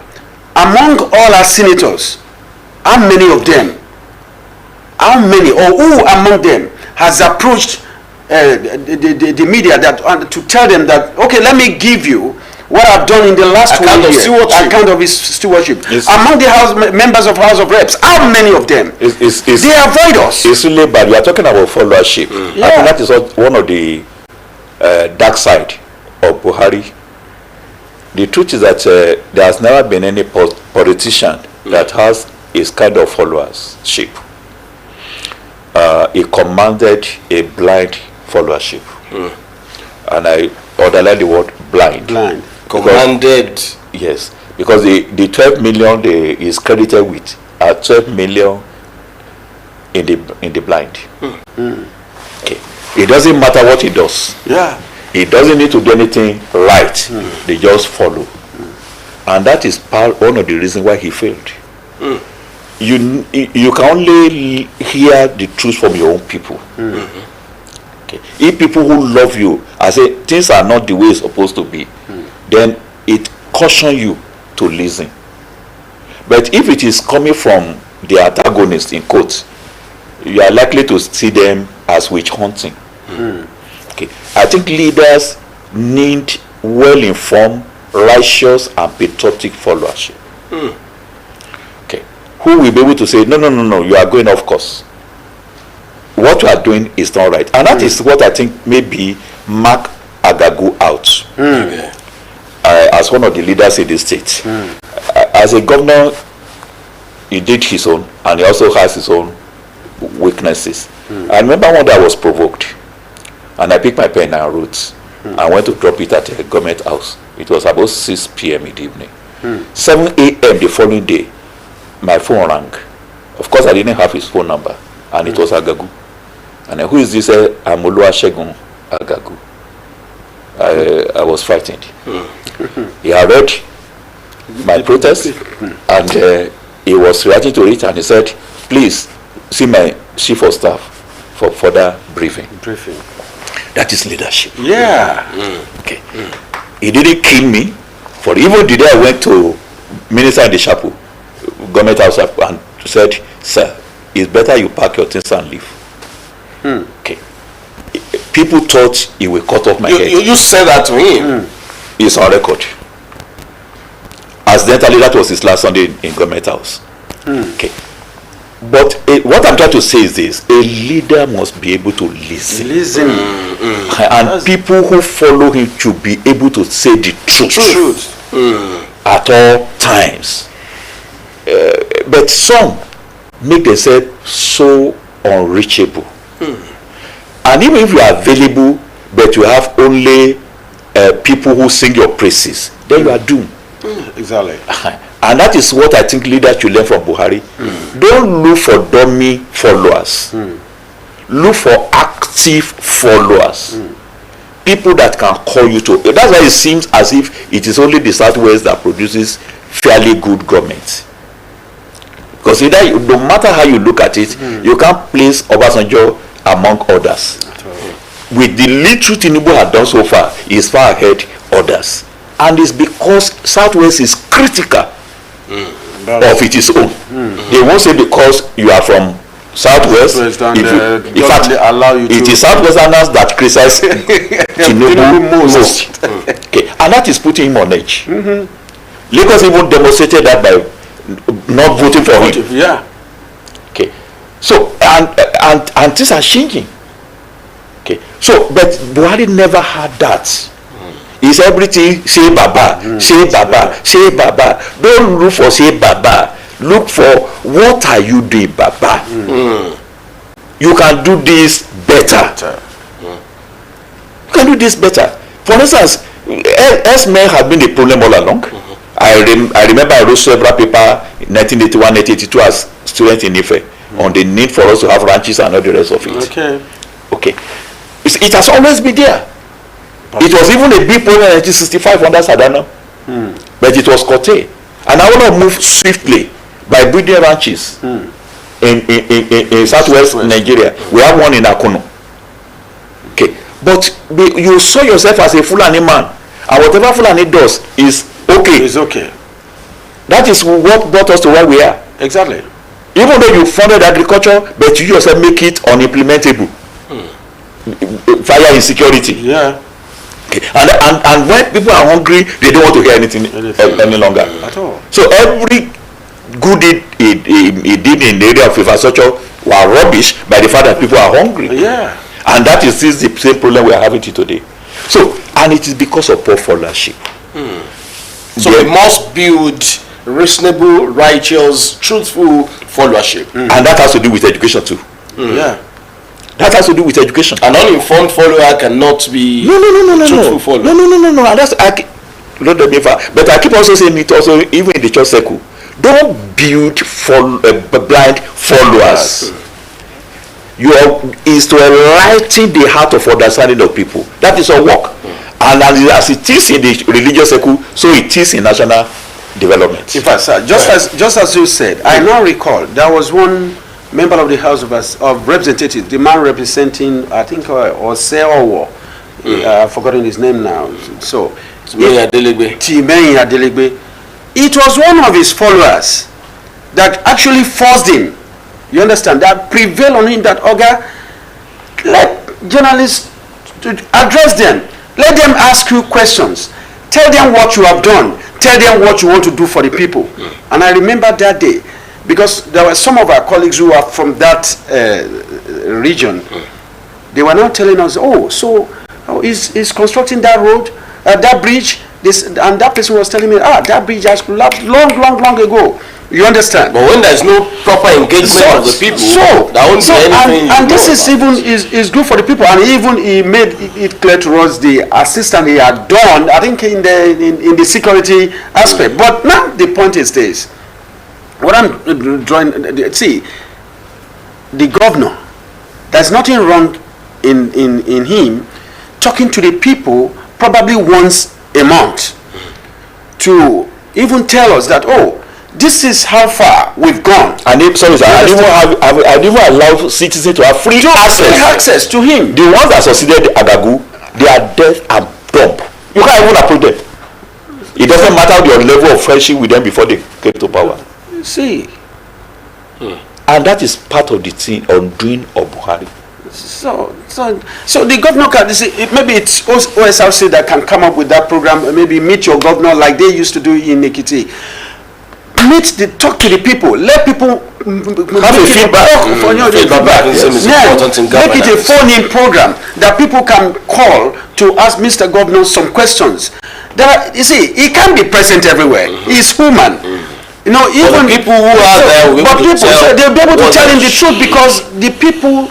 Speaker 2: among all our senators, how many or who among them has approached the media to tell them that, okay, let me give you what I've done in the last 1 year, account of his stewardship. Among the members of House of Reps, how many of them? They avoid us.
Speaker 3: It's really bad. We are talking about followership.
Speaker 2: Yeah.
Speaker 3: I think that is one of the dark side of Buhari. The truth is that there has never been any politician that has his kind of followership. He commanded a blind followership. And I underline the word blind.
Speaker 2: Blind.
Speaker 1: Commanded.
Speaker 3: Yes, because the 12 million he is credited with are 12 million in the blind. Okay. It doesn't matter what he does.
Speaker 2: Yeah.
Speaker 3: He doesn't need to do anything right. They just follow. And that is one of the reasons why he failed. You can only hear the truth from your own people. Okay. If people who love you and say things are not the way it's supposed to be, then it cautions you to listen. But if it is coming from the antagonist, in quotes, you are likely to see them as witch hunting. Okay. I think leaders need well-informed, righteous, and patriotic followership. Okay. Who will be able to say, no, you are going off course. What you are doing is not right. And that is what I think maybe mark Agagu out. As one of the leaders in the state. As a governor, he did his own, and he also has his own weaknesses. I remember one day I was provoked, and I picked my pen and wrote. I went to drop it at a government house. It was about 6 p.m. in the evening. 7 a.m. the following day, my phone rang. Of course, I didn't have his phone number, and it was Agagu. And who is this? I'm Oluwasegun Agagu. I was frightened. He had read my protest, and he was reacting to it, and he said, please see my chief of staff for further briefing. That is leadership.
Speaker 2: Yeah.
Speaker 3: Okay. He didn't kill me, for even the day I went to minister in the chapel, government house, and said, sir, it's better you pack your things and leave. Okay. People thought he will cut off my head.
Speaker 1: You said that to him.
Speaker 3: It's on record. Accidentally, that was his last Sunday in government house. Okay. But what I'm trying to say is this: a leader must be able to listen. And people who follow him should be able to say the truth. At all times. But some make themselves so unreachable. And even if you are available, but you have only people who sing your praises, then you are doomed.
Speaker 2: Exactly.
Speaker 3: And that is what I think leaders should learn from Buhari. Don't look for dummy followers. Look for active followers. People that can call you to. That's why it seems as if it is only the Southwest that produces fairly good government. Because no matter how you look at it, you can't place Obasanjo among others. With the little Tinubu had done so far, he is far ahead others. And it's because Southwest is critical of its own. They won't say because you are from Southwest. In fact, it is Southwesterners that criticize Tinubu most. Okay. And that is putting him on edge. Lagos even demonstrated that by not voting for him.
Speaker 2: Yeah.
Speaker 3: Okay. So and things are changing. Okay. So but Buhari never had that. It's everything say Baba, say Baba, say Baba. Don't look for say Baba. Look for what are you doing, Baba. You can do this better. You can do this better. For instance, S-men have been the problem all along. I remember I wrote several papers in 1981, 1982 as student in Ife on the need for us to have ranches and all the rest of it. Okay. It has always been there. It was even a big problem in 1965 under Sadano, but it was curtailed. And I want to move swiftly by building ranches in southwest Nigeria. We have one in Akono. Okay, but you saw yourself as a Fulani man, and whatever Fulani does is okay.
Speaker 2: It's okay.
Speaker 3: That is what brought us to where we are.
Speaker 2: Exactly.
Speaker 3: Even though you funded agriculture, but you yourself make it unimplementable. Fire insecurity.
Speaker 2: Yeah.
Speaker 3: Okay. And when people are hungry, they don't want to hear anything any longer.
Speaker 2: At all.
Speaker 3: So every good deed he did in the area of infrastructure were rubbish by the fact that people are hungry.
Speaker 2: Yeah.
Speaker 3: And that is the same problem we are having today. So, and it is because of poor followership.
Speaker 1: So we must build reasonable, righteous, truthful followership.
Speaker 3: And that has to do with education too.
Speaker 2: Yeah.
Speaker 3: That has to do with education.
Speaker 1: An uninformed follower cannot be truthful follower.
Speaker 3: No. And that's but I keep also saying it also even in the church circle. Don't build blind followers. Is to enlighten the heart of understanding of people. That is our work. And as it is in the religious circle, so it is in national development.
Speaker 2: In fact, sir, just as you said, I now recall there was one member of the House of Representatives, the man representing, I think, Osrc, I've forgotten his name now. So, Timei Adelegbe. It was one of his followers that actually forced him. You understand? That prevailed on him that, let journalists to address them. Let them ask you questions. Tell them what you have done. Tell them what you want to do for the people. And I remember that day, because there were some of our colleagues who are from that region. They were now telling us, he's constructing that road, that bridge. And that person was telling me, that bridge has collapsed long ago. You understand?
Speaker 1: But when there's no proper engagement of the people,
Speaker 2: and this is even is good for the people. And even he made it clear to us the assistance he had done, I think, in the security aspect. But now the point is this: what I'm drawing, see, the governor, there's nothing wrong in him talking to the people probably once a month to even tell us that, this is how far we've gone.
Speaker 3: And I didn't allow citizens to have free access
Speaker 2: to him.
Speaker 3: The ones that succeeded Agagu, they are dead and dumb. You can't even approach them. It doesn't matter your level of friendship with them before they came to power.
Speaker 2: See.
Speaker 3: And that is part of the thing on doing of Buhari.
Speaker 2: So the governor can maybe it's OSRC that can come up with that program. Maybe meet your governor like they used to do in Ekiti. Talk to the people. Let people
Speaker 3: have a feedback.
Speaker 2: Make it a phone-in program that people can call to ask Mr. Governor some questions. You see, he can't be present everywhere. He's human. Even
Speaker 1: people who are there will
Speaker 2: they'll be able to tell him the truth, because the people,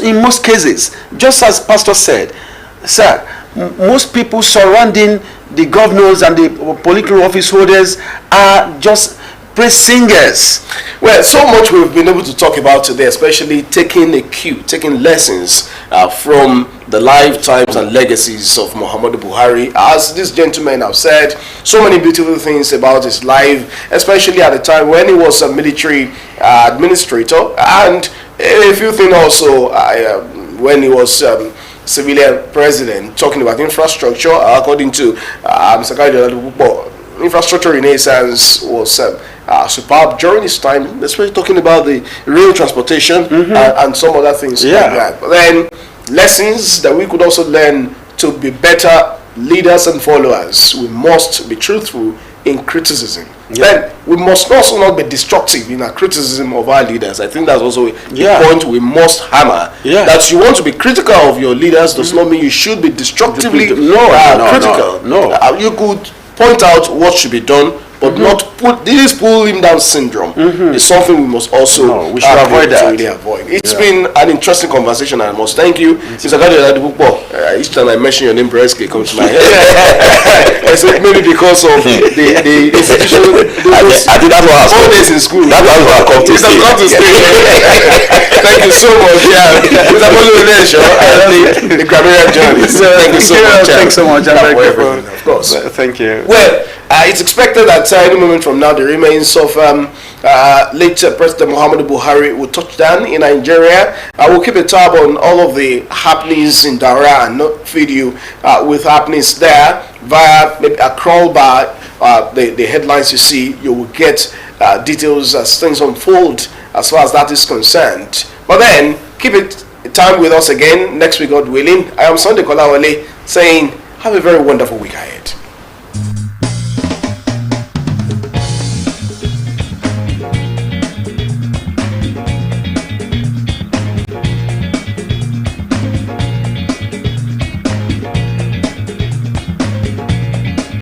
Speaker 2: in most cases, just as Pastor said, sir, most people surrounding the governors and the political office holders are just praise singers.
Speaker 1: Well, so much we've been able to talk about today, especially taking lessons from the lifetimes and legacies of Muhammadu Buhari. As this gentleman have said, so many beautiful things about his life, especially at the time when he was a military administrator, and a few things also when he was civilian president, talking about infrastructure. According to Mr. Kajo, infrastructure renaissance was superb during his time, especially talking about the rail transportation and some other things like that. But then lessons that we could also learn to be better leaders and followers. We must be truthful in criticism. Then we must also not be destructive in our criticism of our leaders. I think that's also a point we must hammer. That you want to be critical of your leaders does not mean you should be destructively critical.
Speaker 2: No.
Speaker 1: You could point out what should be done, but not this pull him down syndrome is something we must also
Speaker 2: we should avoid that.
Speaker 1: Really avoid. It's been an interesting conversation, and I must thank you. Mr. Each time I mention your name, Breski comes to my head. I said maybe because of the institution.
Speaker 3: I think that's what
Speaker 1: all days in school.
Speaker 3: That's what I come to stay.
Speaker 1: Thank you so much. Yeah, Mr. The grammarian journalist. Thank you so much.
Speaker 2: Thanks so much. I'm very grateful.
Speaker 1: Of course.
Speaker 2: Thank you.
Speaker 1: Well, it's expected that any moment from now, the remains of late President Muhammadu Buhari will touch down in Nigeria. I will keep a tab on all of the happenings in Daura and not feed you with happenings there via maybe a crawl bar. The headlines you see, you will get details as things unfold as far as that is concerned. But then, keep it time with us again next week, God willing. I am Sunday Kolawole saying, have a very wonderful week ahead.